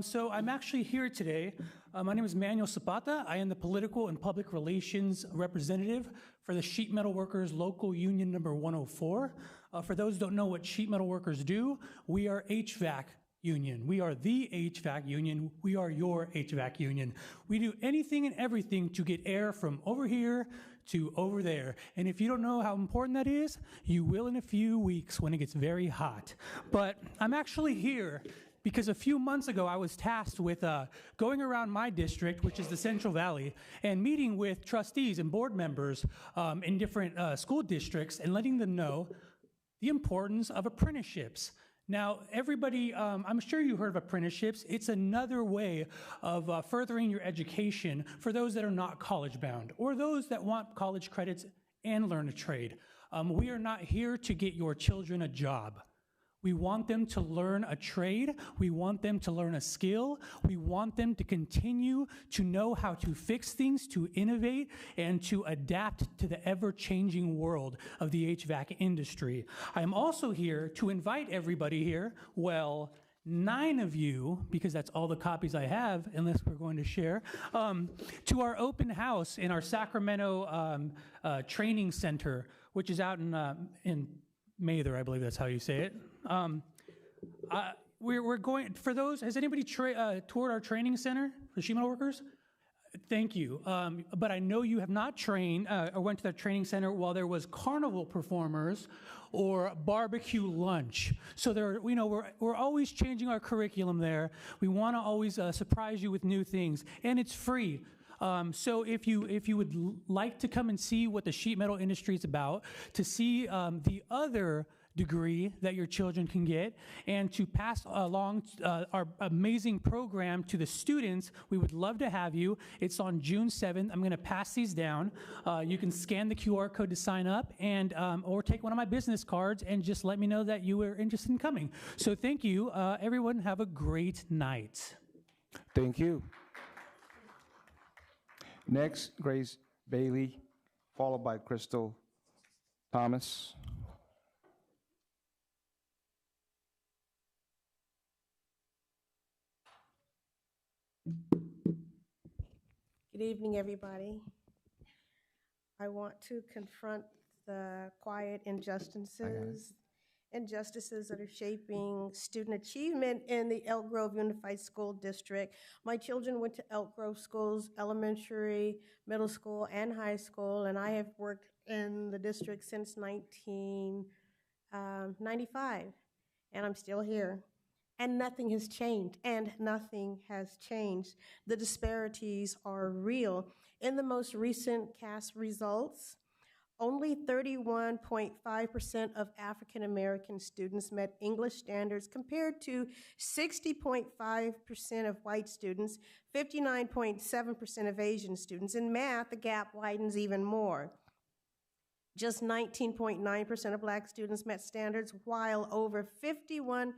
So I'm actually here today. My name is Manuel Zapata. I am the political and public relations representative for the Sheet Metal Workers Local Union number 104. For those who don't know what sheet metal workers do, we are HVAC union. We are the HVAC union. We are your HVAC union. We do anything and everything to get air from over here to over there. And if you don't know how important that is, you will in a few weeks when it gets very hot. But I'm actually here because a few months ago I was tasked with going around my district, which is the Central Valley, and meeting with trustees and board members in different school districts and letting them know the importance of apprenticeships. Now, everybody, I'm sure you heard of apprenticeships. It's another way of furthering your education for those that are not college bound or those that want college credits and learn a trade. We are not here to get your children a job. We want them to learn a trade. We want them to learn a skill. We want them to continue to know how to fix things, to innovate, and to adapt to the ever-changing world of the HVAC industry. I am also here to invite everybody here, well, 9 of you, because that's all the copies I have, unless we're going to share, to our open house in our Sacramento training center, which is out in Mather, I believe that's how you say it. We're going, for those, has anybody toured our training center for sheet metal workers? Thank you. But I know you have not trained or went to that training center while there was carnival performers or barbecue lunch. So there, you know, we're always changing our curriculum there. We want to always surprise you with new things, and it's free. So if you would like to come and see what the sheet metal industry is about, to see the other degree that your children can get, and to pass along our amazing program to the students, we would love to have you. It's on June 7th. I'm going to pass these down. You can scan the QR code to sign up, and or take one of my business cards and just let me know that you were interested in coming. So thank you. Everyone have a great night. Thank you. Next, Grace Bailey, followed by Crystal Thomas. Good evening, everybody. I want to confront the quiet injustices that are shaping student achievement in the Elk Grove Unified School District. My children went to Elk Grove schools, elementary, middle school, and high school, and I have worked in the district since 1995, and I'm still here. And nothing has changed, The disparities are real. In the most recent CAS results, only 31.5% of African American students met English standards compared to 60.5% of white students, 59.7% of Asian students. In math, the gap widens even more. Just 19.9% of Black students met standards, while over 51%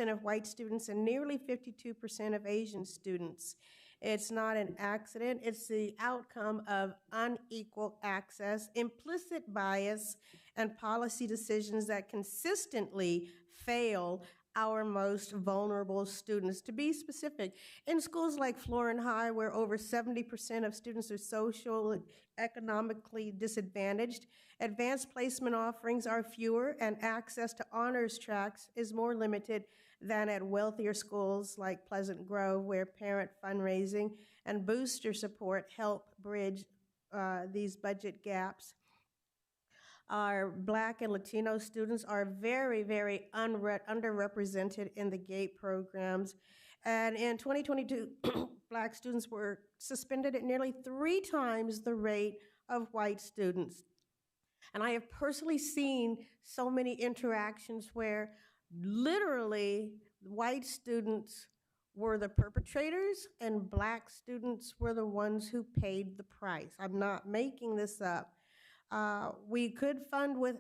of white students and nearly 52% of Asian students. It's not an accident. It's the outcome of unequal access, implicit bias, and policy decisions that consistently fail our most vulnerable students. To be specific, in schools like Florin High, where over 70% of students are social and economically disadvantaged, advanced placement offerings are fewer and access to honors tracks is more limited than at wealthier schools like Pleasant Grove, where parent fundraising and booster support help bridge these budget gaps. Our Black and Latino students are very, very underrepresented in the GATE programs. And in 2022, Black students were suspended at nearly 3 times the rate of white students. And I have personally seen so many interactions where literally white students were the perpetrators and Black students were the ones who paid the price. I'm not making this up. We could fund with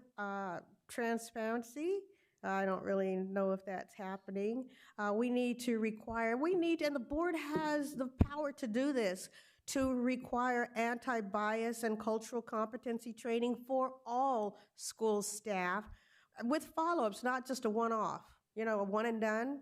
transparency. I don't really know if that's happening. We need, and the board has the power to do this, to require anti-bias and cultural competency training for all school staff with follow-ups, not just a one-off, a one and done.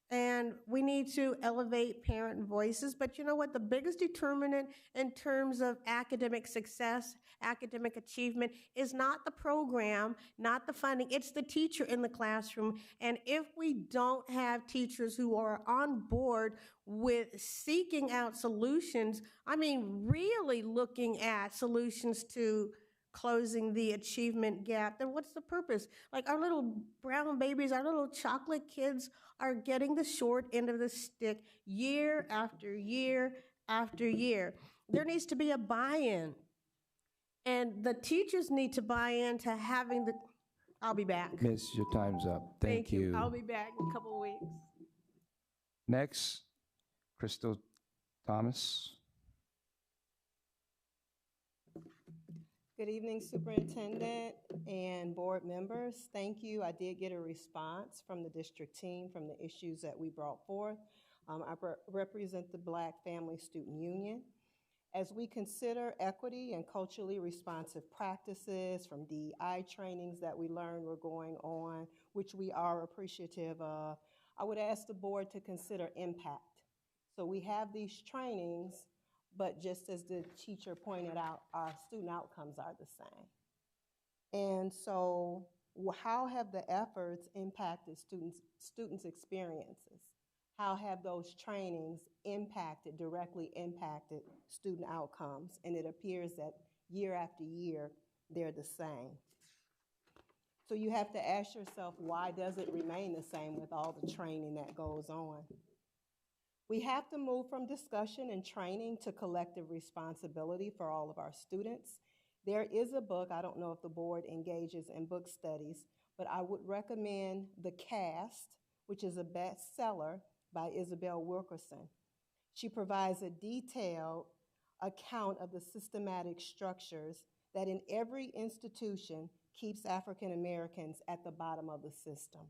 And we need to elevate parent voices. But you know what? The biggest determinant in terms of academic success, academic achievement, is not the program, not the funding. It's the teacher in the classroom. And if we don't have teachers who are on board with seeking out solutions, really looking at solutions to closing the achievement gap, then what's the purpose? Like our little brown babies, our little chocolate kids are getting the short end of the stick year after year after year. There needs to be a buy-in. And the teachers need to buy into having the, I'll be back. Miss, your time's up. Thank you. I'll be back in a couple of weeks. Next, Crystal Thomas. Good evening, Superintendent and board members. Thank you. I did get a response from the district team from the issues that we brought forth. I represent the Black Family Student Union. As we consider equity and culturally responsive practices from DEI trainings that we learned were going on, which we are appreciative of, I would ask the board to consider impact. So we have these trainings, but just as the teacher pointed out, our student outcomes are the same. And so how have the efforts impacted students' experiences? How have those trainings directly impacted student outcomes? And it appears that year after year, they're the same. So you have to ask yourself, why does it remain the same with all the training that goes on? We have to move from discussion and training to collective responsibility for all of our students. There is a book, I don't know if the board engages in book studies, but I would recommend The Cast, which is a bestseller by Isabel Wilkerson. She provides a detailed account of the systematic structures that in every institution keeps African Americans at the bottom of the system.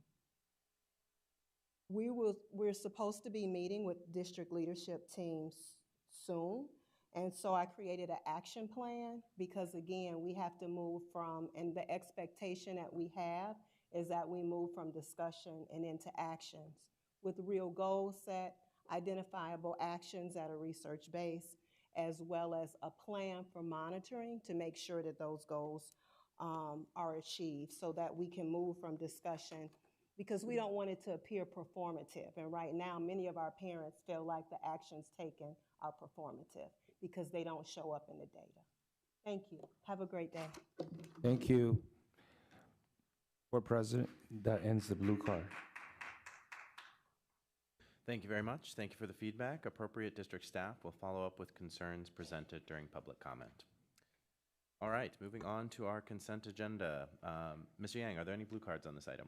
We're supposed to be meeting with district leadership teams soon, and so I created an action plan because, again, we have to move from, and the expectation that we have is that we move from discussion and into actions with real goals set, identifiable actions that are research based, as well as a plan for monitoring to make sure that those goals are achieved so that we can move from discussion, because we don't want it to appear performative. And right now, many of our parents feel like the actions taken are performative because they don't show up in the data. Thank you. Have a great day. Thank you. Board President, that ends the blue card. Thank you very much. Thank you for the feedback. Appropriate district staff will follow up with concerns presented during public comment. All right, moving on to our consent agenda. Mr. Yang, are there any blue cards on this item?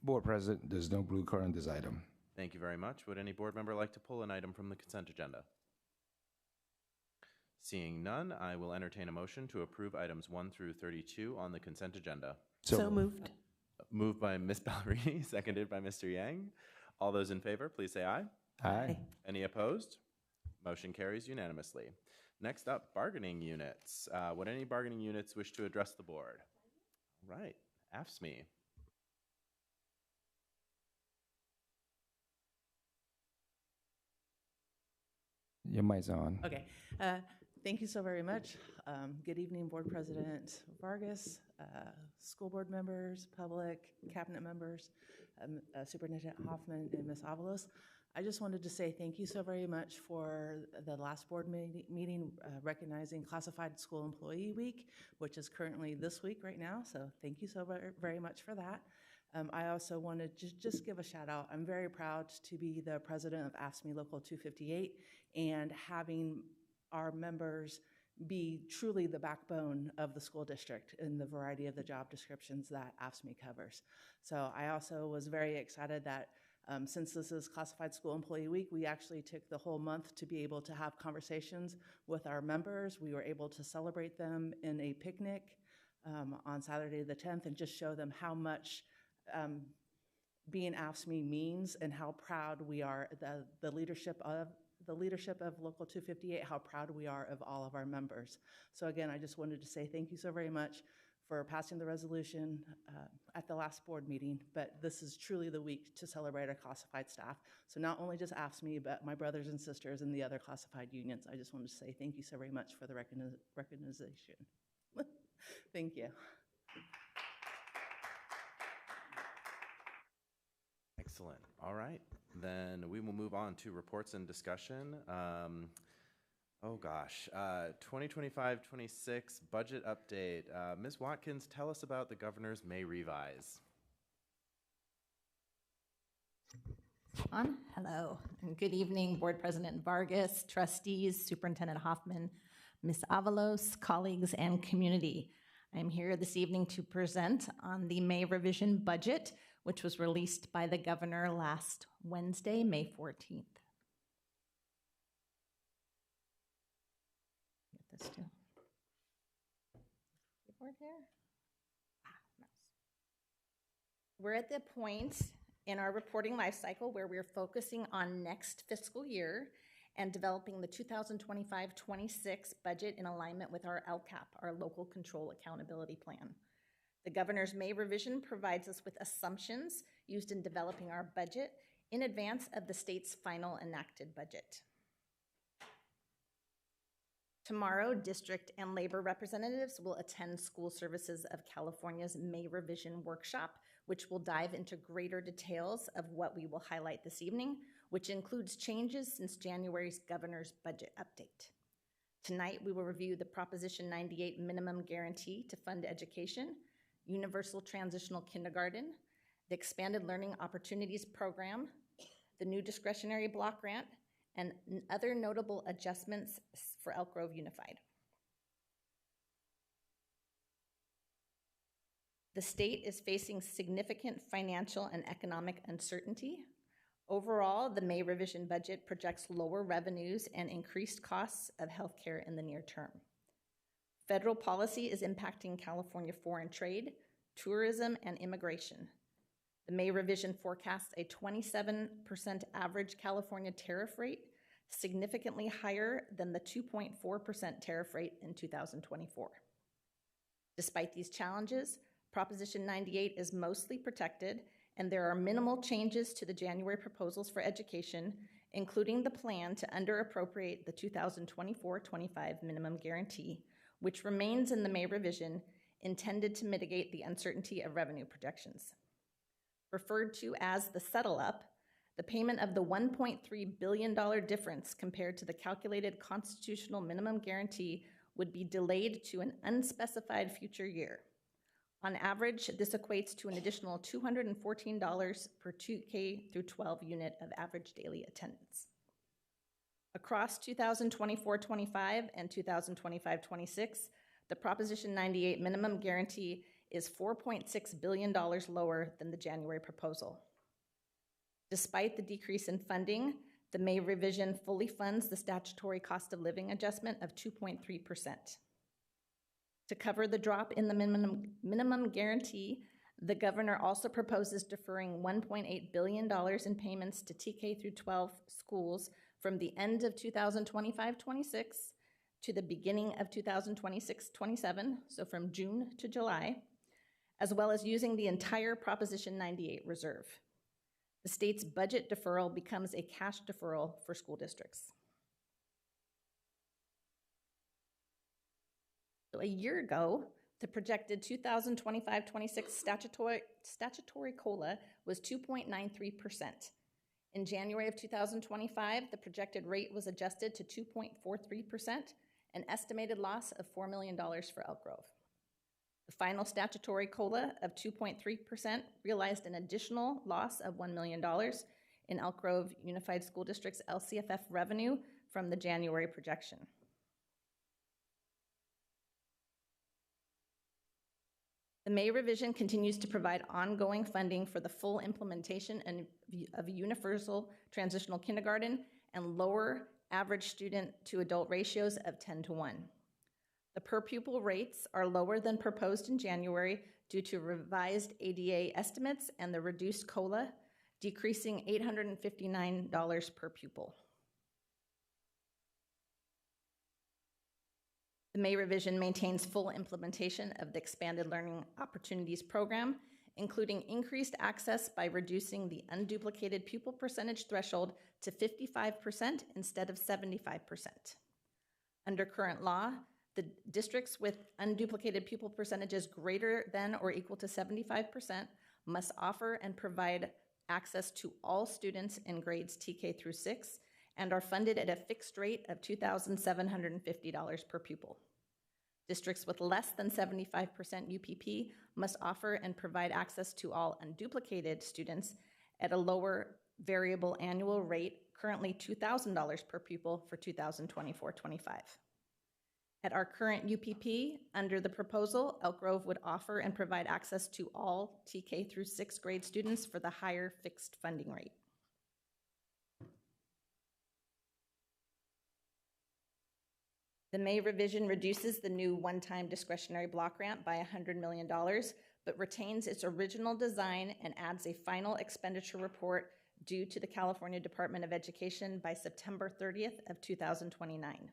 Board President, there's no blue card on this item. Thank you very much. Would any board member like to pull an item from the consent agenda? Seeing none, I will entertain a motion to approve items 1 through 32 on the consent agenda. So moved. Moved by Ms. Ballerini, seconded by Mr. Yang. All those in favor, please say aye. Aye. Any opposed? Motion carries unanimously. Next up, bargaining units. Would any bargaining units wish to address the board? All right, AFSCME. Your mic's on. Okay. Thank you so very much. Good evening, Board President Vargas, school board members, public, cabinet members, Superintendent Hoffman, and Ms. Avalos. I just wanted to say thank you so very much for the last board meeting recognizing Classified School Employee Week, which is currently this week right now. So thank you so very much for that. I also wanted to just give a shout out. I'm very proud to be the president of AFSCME Local 258 and having our members be truly the backbone of the school district in the variety of the job descriptions that AFSCME covers. So I also was very excited that since this is Classified School Employee Week, we actually took the whole month to be able to have conversations with our members. We were able to celebrate them in a picnic on Saturday the 10th and just show them how much being AFSCME means and how proud we are, the leadership of Local 258, how proud we are of all of our members. So again, I just wanted to say thank you so very much for passing the resolution at the last board meeting, but this is truly the week to celebrate our classified staff. So not only just AFSCME, but my brothers and sisters in the other classified unions. I just wanted to say thank you so very much for the recognition. Thank you. Excellent. All right. Then we will move on to reports and discussion. 2025-26 budget update. Ms. Watkins, tell us about the governor's May revise. Hello, and good evening, Board President Vargas, trustees, Superintendent Hoffman, Ms. Avalos, colleagues, and community. I'm here this evening to present on the May revision budget, which was released by the governor last Wednesday, May 14th. Get this too. Keyboard here. Nice. We're at the point in our reporting life cycle where we're focusing on next fiscal year and developing the 2025-26 budget in alignment with our LCAP, our Local Control Accountability Plan. The governor's May revision provides us with assumptions used in developing our budget in advance of the state's final enacted budget. Tomorrow, district and labor representatives will attend School Services of California's May revision workshop, which will dive into greater details of what we will highlight this evening, which includes changes since January's governor's budget update. Tonight, we will review the Proposition 98 minimum guarantee to fund education, Universal Transitional Kindergarten, the Expanded Learning Opportunities Program, the new discretionary block grant, and other notable adjustments for Elk Grove Unified. The state is facing significant financial and economic uncertainty. Overall, the May revision budget projects lower revenues and increased costs of healthcare in the near term. Federal policy is impacting California foreign trade, tourism, and immigration. The May revision forecasts a 27% average California tariff rate, significantly higher than the 2.4% tariff rate in 2024. Despite these challenges, Proposition 98 is mostly protected, and there are minimal changes to the January proposals for education, including the plan to underappropriate the 2024-25 minimum guarantee, which remains in the May revision, intended to mitigate the uncertainty of revenue projections. Referred to as the settle-up, the payment of the $1.3 billion difference compared to the calculated constitutional minimum guarantee would be delayed to an unspecified future year. On average, this equates to an additional $214 per 2K through 12 unit of average daily attendance. Across 2024-25 and 2025-26, the Proposition 98 minimum guarantee is $4.6 billion lower than the January proposal. Despite the decrease in funding, the May revision fully funds the statutory cost of living adjustment of 2.3%. To cover the drop in the minimum guarantee, the governor also proposes deferring $1.8 billion in payments to TK through 12 schools from the end of 2025-26 to the beginning of 2026-27, so from June to July, as well as using the entire Proposition 98 reserve. The state's budget deferral becomes a cash deferral for school districts. So a year ago, the projected 2025-26 statutory COLA was 2.93%. In January of 2025, the projected rate was adjusted to 2.43%, an estimated loss of $4 million for Elk Grove. The final statutory COLA of 2.3% realized an additional loss of $1 million in Elk Grove Unified School District's LCFF revenue from the January projection. The May revision continues to provide ongoing funding for the full implementation of universal transitional kindergarten and lower average student to adult ratios of 10:1. The per pupil rates are lower than proposed in January due to revised ADA estimates and the reduced COLA, decreasing $859 per pupil. The May revision maintains full implementation of the Expanded Learning Opportunities Program, including increased access by reducing the unduplicated pupil percentage threshold to 55% instead of 75%. Under current law, the districts with unduplicated pupil percentages greater than or equal to 75% must offer and provide access to all students in grades TK through 6 and are funded at a fixed rate of $2,750 per pupil. Districts with less than 75% UPP must offer and provide access to all unduplicated students at a lower variable annual rate, currently $2,000 per pupil for 2024-25. At our current UPP, under the proposal, Elk Grove would offer and provide access to all TK through 6th grade students for the higher fixed funding rate. The May revision reduces the new one-time discretionary block grant by $100 million, but retains its original design and adds a final expenditure report due to the California Department of Education by September 30th of 2029.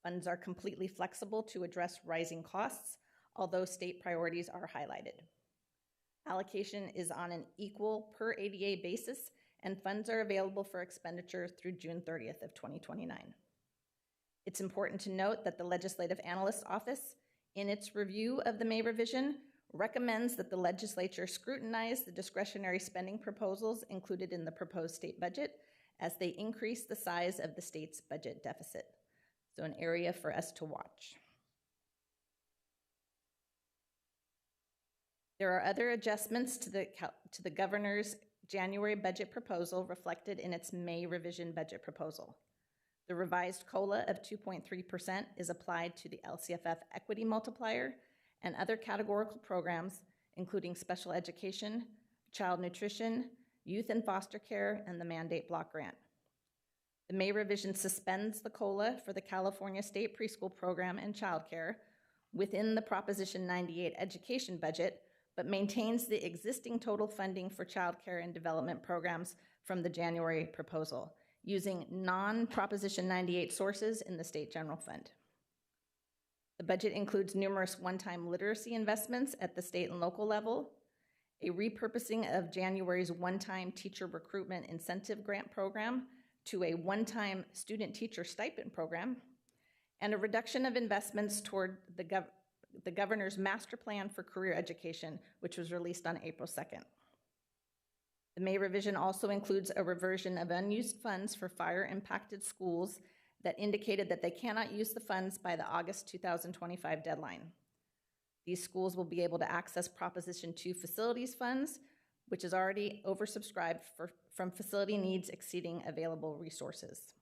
Funds are completely flexible to address rising costs, although state priorities are highlighted. Allocation is on an equal per ADA basis, and funds are available for expenditure through June 30th of 2029. It's important to note that the Legislative Analyst's Office, in its review of the May revision, recommends that the legislature scrutinize the discretionary spending proposals included in the proposed state budget as they increase the size of the state's budget deficit. So an area for us to watch. There are other adjustments to the governor's January budget proposal reflected in its May revision budget proposal. The revised COLA of 2.3% is applied to the LCFF equity multiplier and other categorical programs, including special education, child nutrition, youth and foster care, and the mandate block grant. The May revision suspends the COLA for the California State Preschool Program and childcare within the Proposition 98 education budget, but maintains the existing total funding for childcare and development programs from the January proposal, using non-Proposition 98 sources in the State General Fund. The budget includes numerous one-time literacy investments at the state and local level, a repurposing of January's one-time teacher recruitment incentive grant program to a one-time student teacher stipend program, and a reduction of investments toward the governor's master plan for career education, which was released on April 2nd. The May revision also includes a reversion of unused funds for fire-impacted schools that indicated that they cannot use the funds by the August 2025 deadline. These schools will be able to access Proposition 2 facilities funds, which is already oversubscribed from facility needs exceeding available resources.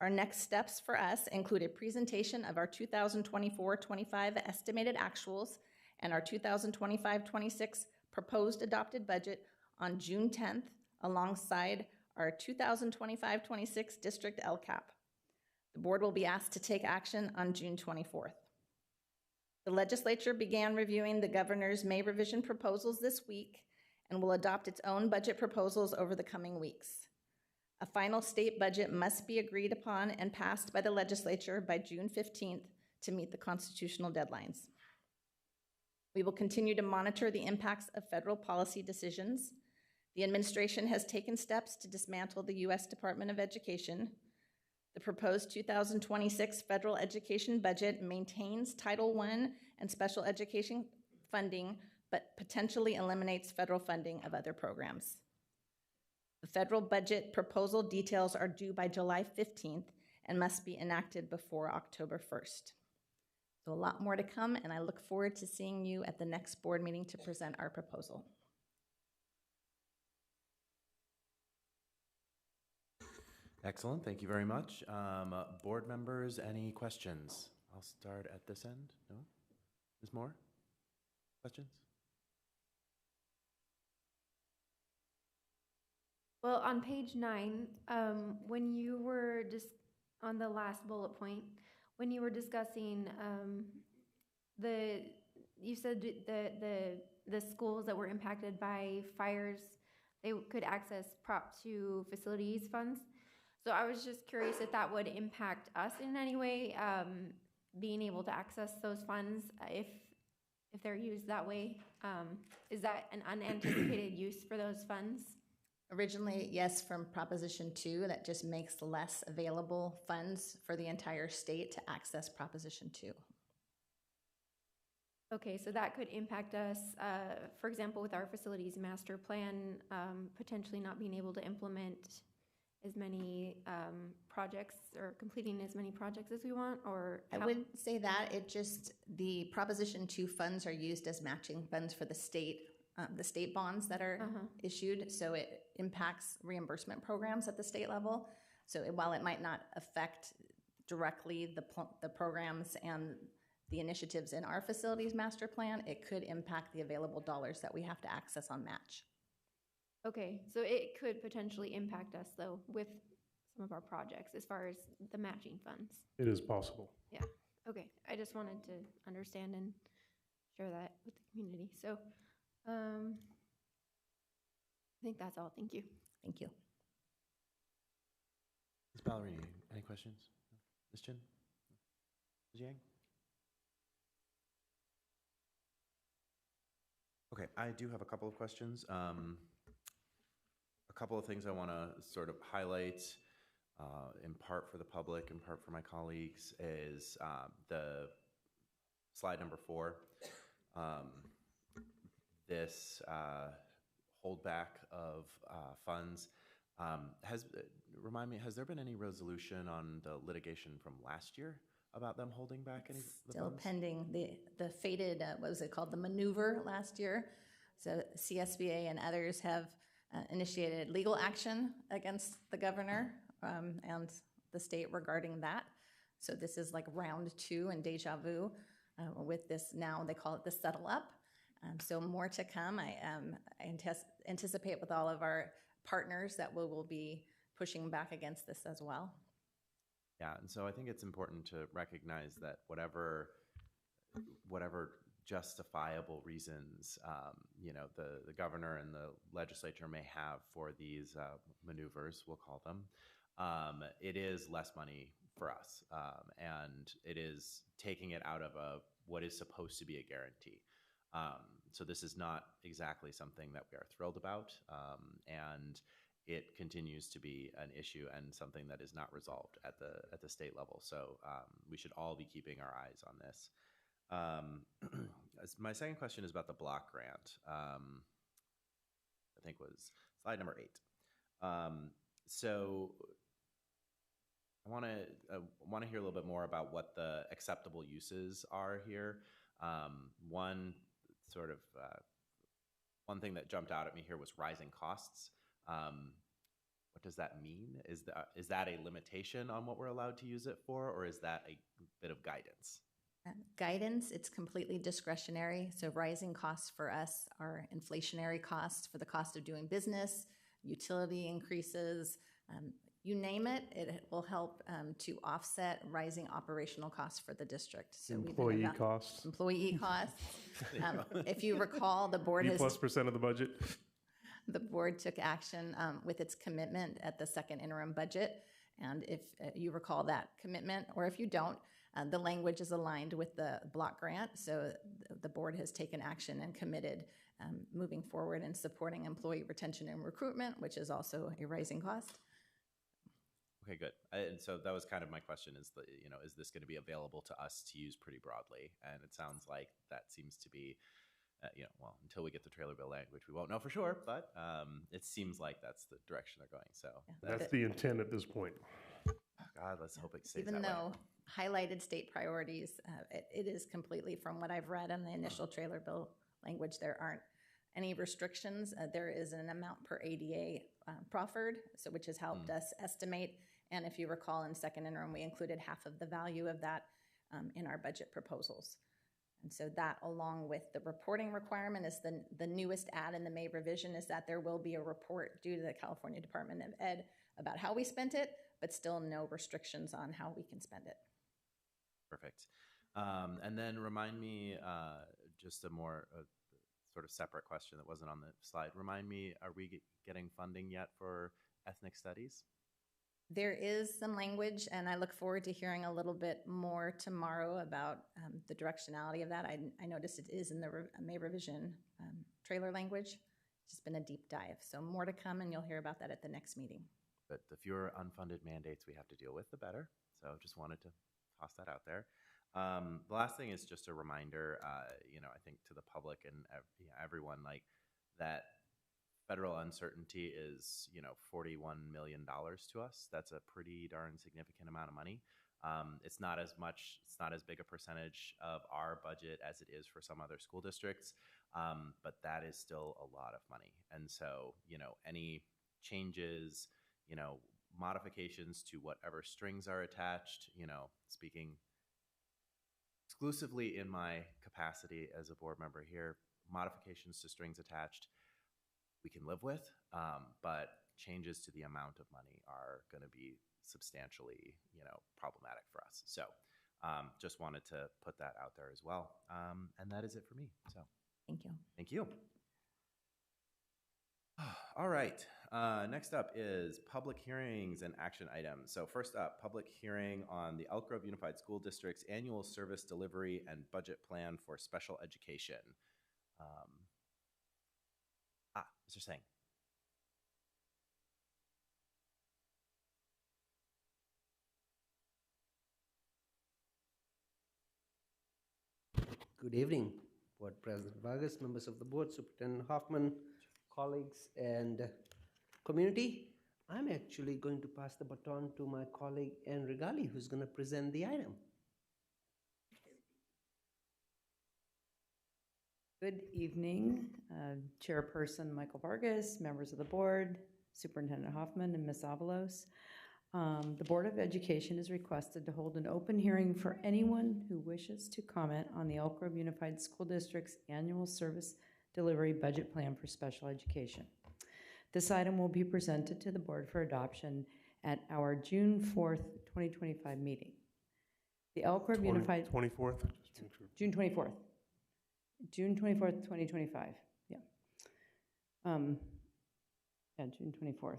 Our next steps for us include a presentation of our 2024-25 estimated actuals and our 2025-26 proposed adopted budget on June 10th, alongside our 2025-26 district LCAP. The board will be asked to take action on June 24th. The legislature began reviewing the governor's May revision proposals this week and will adopt its own budget proposals over the coming weeks. A final state budget must be agreed upon and passed by the legislature by June 15th to meet the constitutional deadlines. We will continue to monitor the impacts of federal policy decisions. The administration has taken steps to dismantle the U.S. Department of Education. The proposed 2026 federal education budget maintains Title I and special education funding, but potentially eliminates federal funding of other programs. The federal budget proposal details are due by July 15th and must be enacted before October 1st. So a lot more to come, and I look forward to seeing you at the next board meeting to present our proposal. Excellent, thank you very much. Board members, any questions? I'll start at this end. No? Ms. Moore? Questions? Well, on page 9, when you were just on the last bullet point, when you were discussing you said the schools that were impacted by fires, they could access Prop 2 facilities funds. So I was just curious if that would impact us in any way, being able to access those funds if they're used that way. Is that an unanticipated use for those funds? Originally, yes, from Proposition 2, that just makes less available funds for the entire state to access Proposition 2. Okay, so that could impact us, for example, with our facilities master plan, potentially not being able to implement as many projects or completing as many projects as we want, or I wouldn't say that. It just, the Proposition 2 funds are used as matching funds for the state bonds that are issued, so it impacts reimbursement programs at the state level. So while it might not affect directly the programs and the initiatives in our facilities master plan, it could impact the available dollars that we have to access on match. Okay, so it could potentially impact us, though, with some of our projects as far as the matching funds. It is possible. Yeah, okay. I just wanted to understand and share that with the community. So I think that's all. Thank you. Thank you. Ms. Ballerini, any questions? Ms. Chin? Ms. Yang? Okay, I do have a couple of questions. A couple of things I want to sort of highlight, in part for the public, in part for my colleagues, is the slide number 4. This holdback of funds. Remind me, has there been any resolution on the litigation from last year about them holding back any Still funds? pending the fated, what was it called, the maneuver last year. So CSBA and others have initiated legal action against the governor and the state regarding that. So this is like round 2 and deja vu with this now, they call it the settle up. So more to come. I anticipate with all of our partners that we will be pushing back against this as well. Yeah, and so I think it's important to recognize that whatever justifiable reasons the governor and the legislature may have for these maneuvers, we'll call them, it is less money for us, and it is taking it out of what is supposed to be a guarantee. So this is not exactly something that we are thrilled about, and it continues to be an issue and something that is not resolved at the state level. So we should all be keeping our eyes on this. My second question is about the block grant. I think was slide number 8. So I want to hear a little bit more about what the acceptable uses are here. One thing that jumped out at me here was rising costs. What does that mean? Is that a limitation on what we're allowed to use it for, or is that a bit of guidance? Guidance, it's completely discretionary. So rising costs for us are inflationary costs for the cost of doing business, utility increases, you name it, it will help to offset rising operational costs for the district. So employee costs. Employee costs. If you recall, the board has... +% of the budget. The board took action with its commitment at the second interim budget. And if you recall that commitment, or if you don't, the language is aligned with the block grant. So the board has taken action and committed moving forward and supporting employee retention and recruitment, which is also a rising cost. Okay, good. And so that was kind of my question: is is this going to be available to us to use pretty broadly? And it sounds like that seems to be, well, until we get the trailer bill language, we won't know for sure. But it seems like that's the direction they're going. So that's the intent at this point. God, let's hope it stays Even that though way. highlighted state priorities, it is completely, from what I've read on the initial trailer bill language, there aren't any restrictions. There is an amount per ADA proffered, which has helped us estimate. And if you recall, in second interim, we included half of the value of that in our budget proposals. And so that, along with the reporting requirement, is the newest add in the May revision, is that there will be a report due to the California Department of Ed about how we spent it, but still no restrictions on how we can spend it. Perfect. And then remind me, just a more sort of separate question that wasn't on the slide. Remind me, are we getting funding yet for ethnic studies? There is some language, and I look forward to hearing a little bit more tomorrow about the directionality of that. I noticed it is in the May revision trailer language. It's just been a deep dive. So more to come, and you'll hear about that at the next meeting. But the fewer unfunded mandates we have to deal with, the better. So just wanted to toss that out there. The last thing is just a reminder, I think to the public and everyone, like, that federal uncertainty is, $41 million to us. That's a pretty darn significant amount of money. It's not as big a percentage of our budget as it is for some other school districts, but that is still a lot of money. And so, any changes, modifications to whatever strings are attached, speaking exclusively in my capacity as a board member here, modifications to strings attached we can live with, but changes to the amount of money are going to be substantially, problematic for us. So just wanted to put that out there as well. And that is it for me. So thank you. Thank you. All right. Next up is public hearings and action items. So first up, public hearing on the Elk Grove Unified School District's annual service delivery and budget plan for special education. Mr. Singh. Good evening, Board President Vargas, members of the board, Superintendent Hoffman, colleagues, and community. I'm actually going to pass the baton to my colleague, Ann Regali, who's going to present the item. Good evening, Chairperson Michael Vargas, members of the board, Superintendent Hoffman, and Ms. Avalos. The Board of Education is requested to hold an open hearing for anyone who wishes to comment on the Elk Grove Unified School District's annual service delivery budget plan for special education. This item will be presented to the board for adoption at our June 4th, 2025 meeting. The Elk Grove Unified... 24th? June 24th. June 24th, 2025. Yeah. June 24th.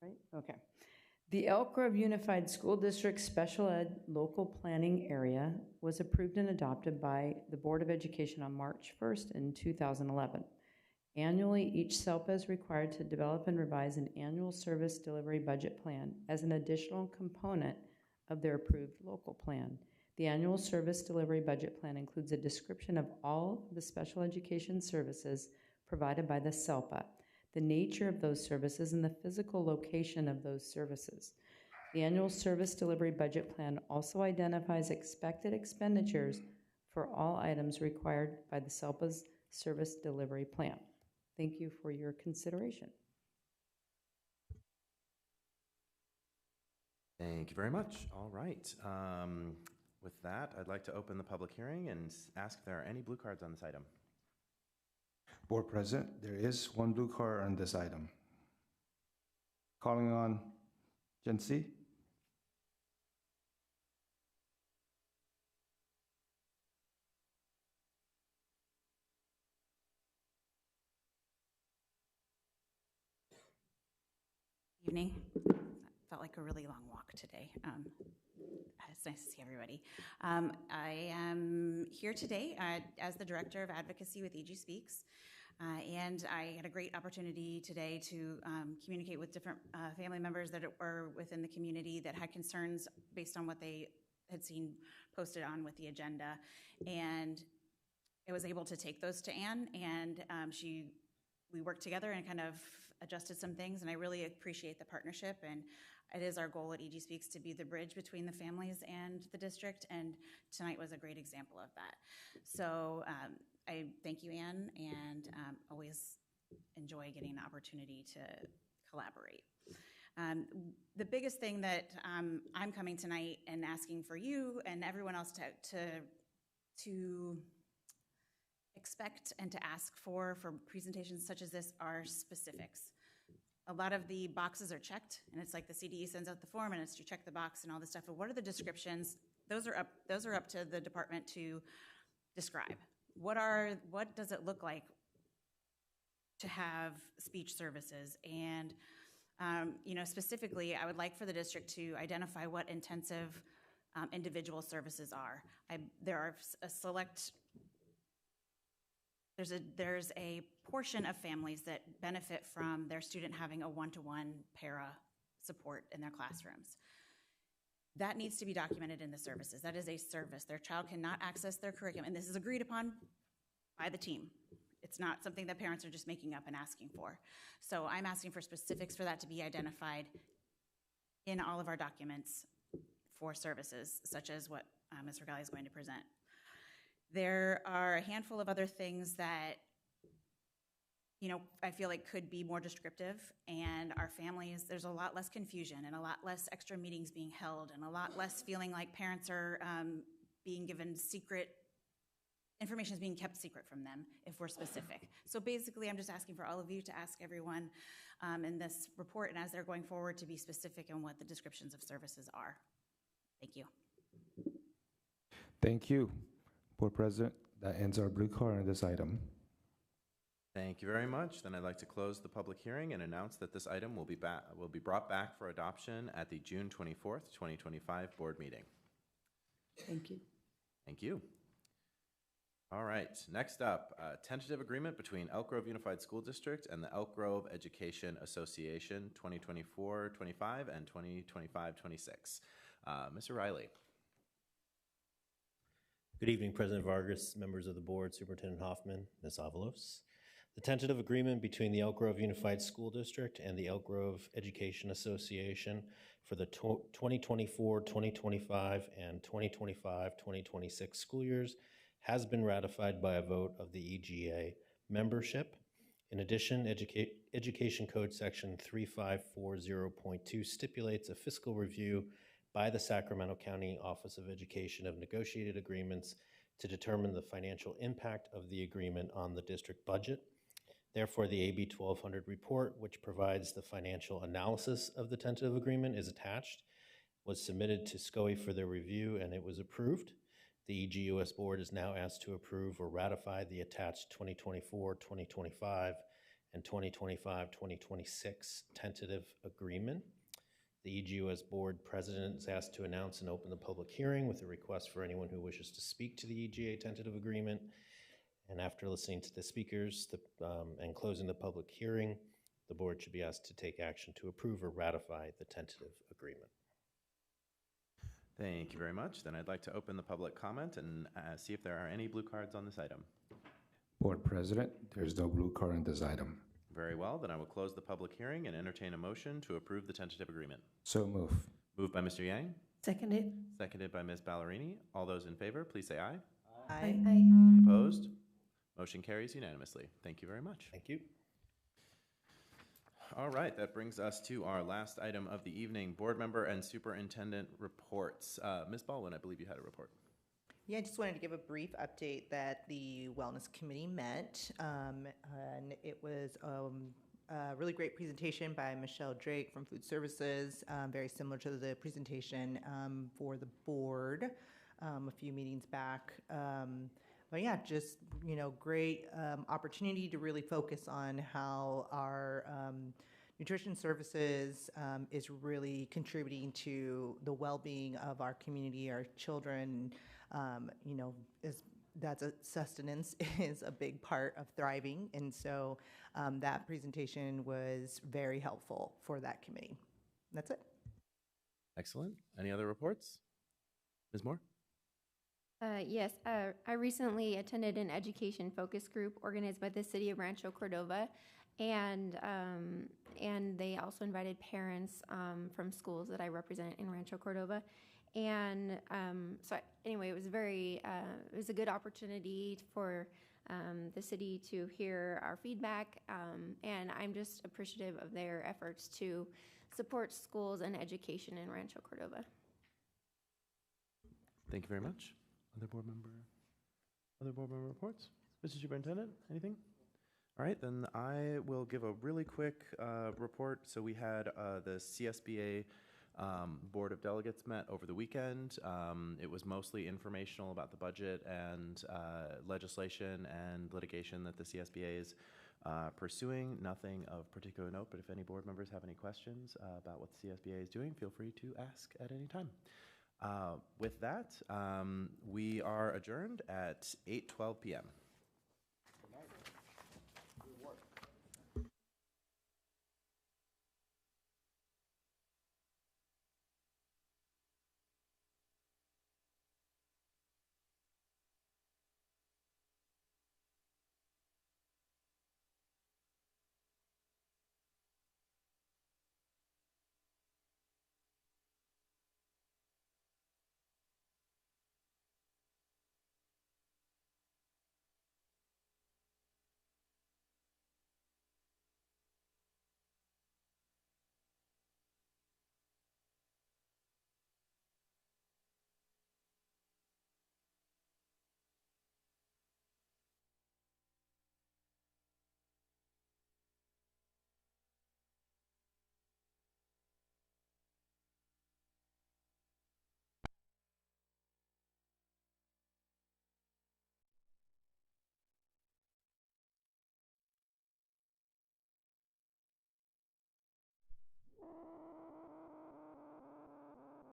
Right? Okay. The Elk Grove Unified School District Special Ed Local Planning Area was approved and adopted by the Board of Education on March 1st in 2011. Annually, each SELPA is required to develop and revise an annual service delivery budget plan as an additional component of their approved local plan. The annual service delivery budget plan includes a description of all the special education services provided by the SELPA, the nature of those services, and the physical location of those services. The annual service delivery budget plan also identifies expected expenditures for all items required by the SELPA's service delivery plan. Thank you for your consideration. Thank you very much. All right. With that, I'd like to open the public hearing and ask if there are any blue cards on this item. Board President, there is one blue card on this item. Calling on Gen C. Evening. Felt like a really long walk today. It's nice to see everybody. I am here today as the Director of Advocacy with EG Speaks. And I had a great opportunity today to communicate with different family members that are within the community that had concerns based on what they had seen posted on with the agenda. And I was able to take those to Anne, and we worked together and kind of adjusted some things, and I really appreciate the partnership. And it is our goal at EG Speaks to be the bridge between the families and the district, and tonight was a great example of that. So I thank you, Anne, and always enjoy getting the opportunity to collaborate. The biggest thing that I'm coming tonight and asking for you and everyone else to expect and to ask for presentations such as this are specifics. A lot of the boxes are checked, and it's like the CDE sends out the form, and it's you check the box and all this stuff. But what are the descriptions? Those are up to the department to describe. What does it look like to have speech services? And specifically, I would like for the district to identify what intensive individual services are. There are a select. There's a portion of families that benefit from their student having a one-to-one para support in their classrooms. That needs to be documented in the services. That is a service. Their child cannot access their curriculum, and this is agreed upon by the team. It's not something that parents are just making up and asking for. So I'm asking for specifics for that to be identified in all of our documents for services, such as what Ms. Regali is going to present. There are a handful of other things that, I feel like could be more descriptive, and our families, there's a lot less confusion and a lot less extra meetings being held and a lot less feeling like parents are being given information is being kept secret from them if we're specific. So basically, I'm just asking for all of you to ask everyone in this report and as they're going forward to be specific on what the descriptions of services are. Thank you. Thank you, Board President. That ends our blue card on this item. Thank you very much. Then I'd like to close the public hearing and announce that this item will be brought back for adoption at the June 24th, 2025 board meeting. Thank you. Thank you. All right, next up, tentative agreement between Elk Grove Unified School District and the Elk Grove Education Association 2024-25 and 2025-26. Mr. Riley. Good evening, President Vargas, members of the board, Superintendent Hoffman, Ms. Avalos. The tentative agreement between the Elk Grove Unified School District and the Elk Grove Education Association for the 2024-2025 and 2025-2026 school years has been ratified by a vote of the EGEA membership. In addition, Education Code Section 3540.2 stipulates a fiscal review by the Sacramento County Office of Education of negotiated agreements to determine the financial impact of the agreement on the district budget. Therefore, the AB 1200 report, which provides the financial analysis of the tentative agreement, is attached, was submitted to SCOE for their review, and it was approved. The EGUS board is now asked to approve or ratify the attached 2024-2025 and 2025-2026 tentative agreement. The EGUS board president is asked to announce and open the public hearing with a request for anyone who wishes to speak to the EGEA tentative agreement. And after listening to the speakers and closing the public hearing, the board should be asked to take action to approve or ratify the tentative agreement. Thank you very much. Then I'd like to open the public comment and see if there are any blue cards on this item. Board President, there's no blue card on this item. Very well, then I will close the public hearing and entertain a motion to approve the tentative agreement. So move. Moved by Mr. Yang. Seconded. Seconded by Ms. Ballerini. All those in favor, please say aye. Aye. Opposed? Motion carries unanimously. Thank you very much. Thank you. All right, that brings us to our last item of the evening, board member and superintendent reports. Ms. Baldwin, I believe you had a report. Yeah, I just wanted to give a brief update that the Wellness Committee met, and it was a really great presentation by Michelle Drake from Food Services, very similar to the presentation for the board a few meetings back. But yeah, just, great opportunity to really focus on how our nutrition services is really contributing to the well-being of our community, our children, is that's a sustenance is a big part of thriving. And so that presentation was very helpful for that committee. That's it. Excellent. Any other reports? Ms. Moore? Yes, I recently attended an education focus group organized by the city of Rancho Cordova, and they also invited parents from schools that I represent in Rancho Cordova. And anyway, it was a good opportunity for the city to hear our feedback, and I'm just appreciative of their efforts to support schools and education in Rancho Cordova. Thank you very much. Other board member reports? Mr. Superintendent, anything? All right, then I will give a really quick report. So we had the CSBA Board of Delegates met over the weekend. It was mostly informational about the budget and legislation and litigation that the CSBA is pursuing. Nothing of particular note, but if any board members have any questions about what the CSBA is doing, feel free to ask at any time. With that, we are adjourned at 8:12 p.m.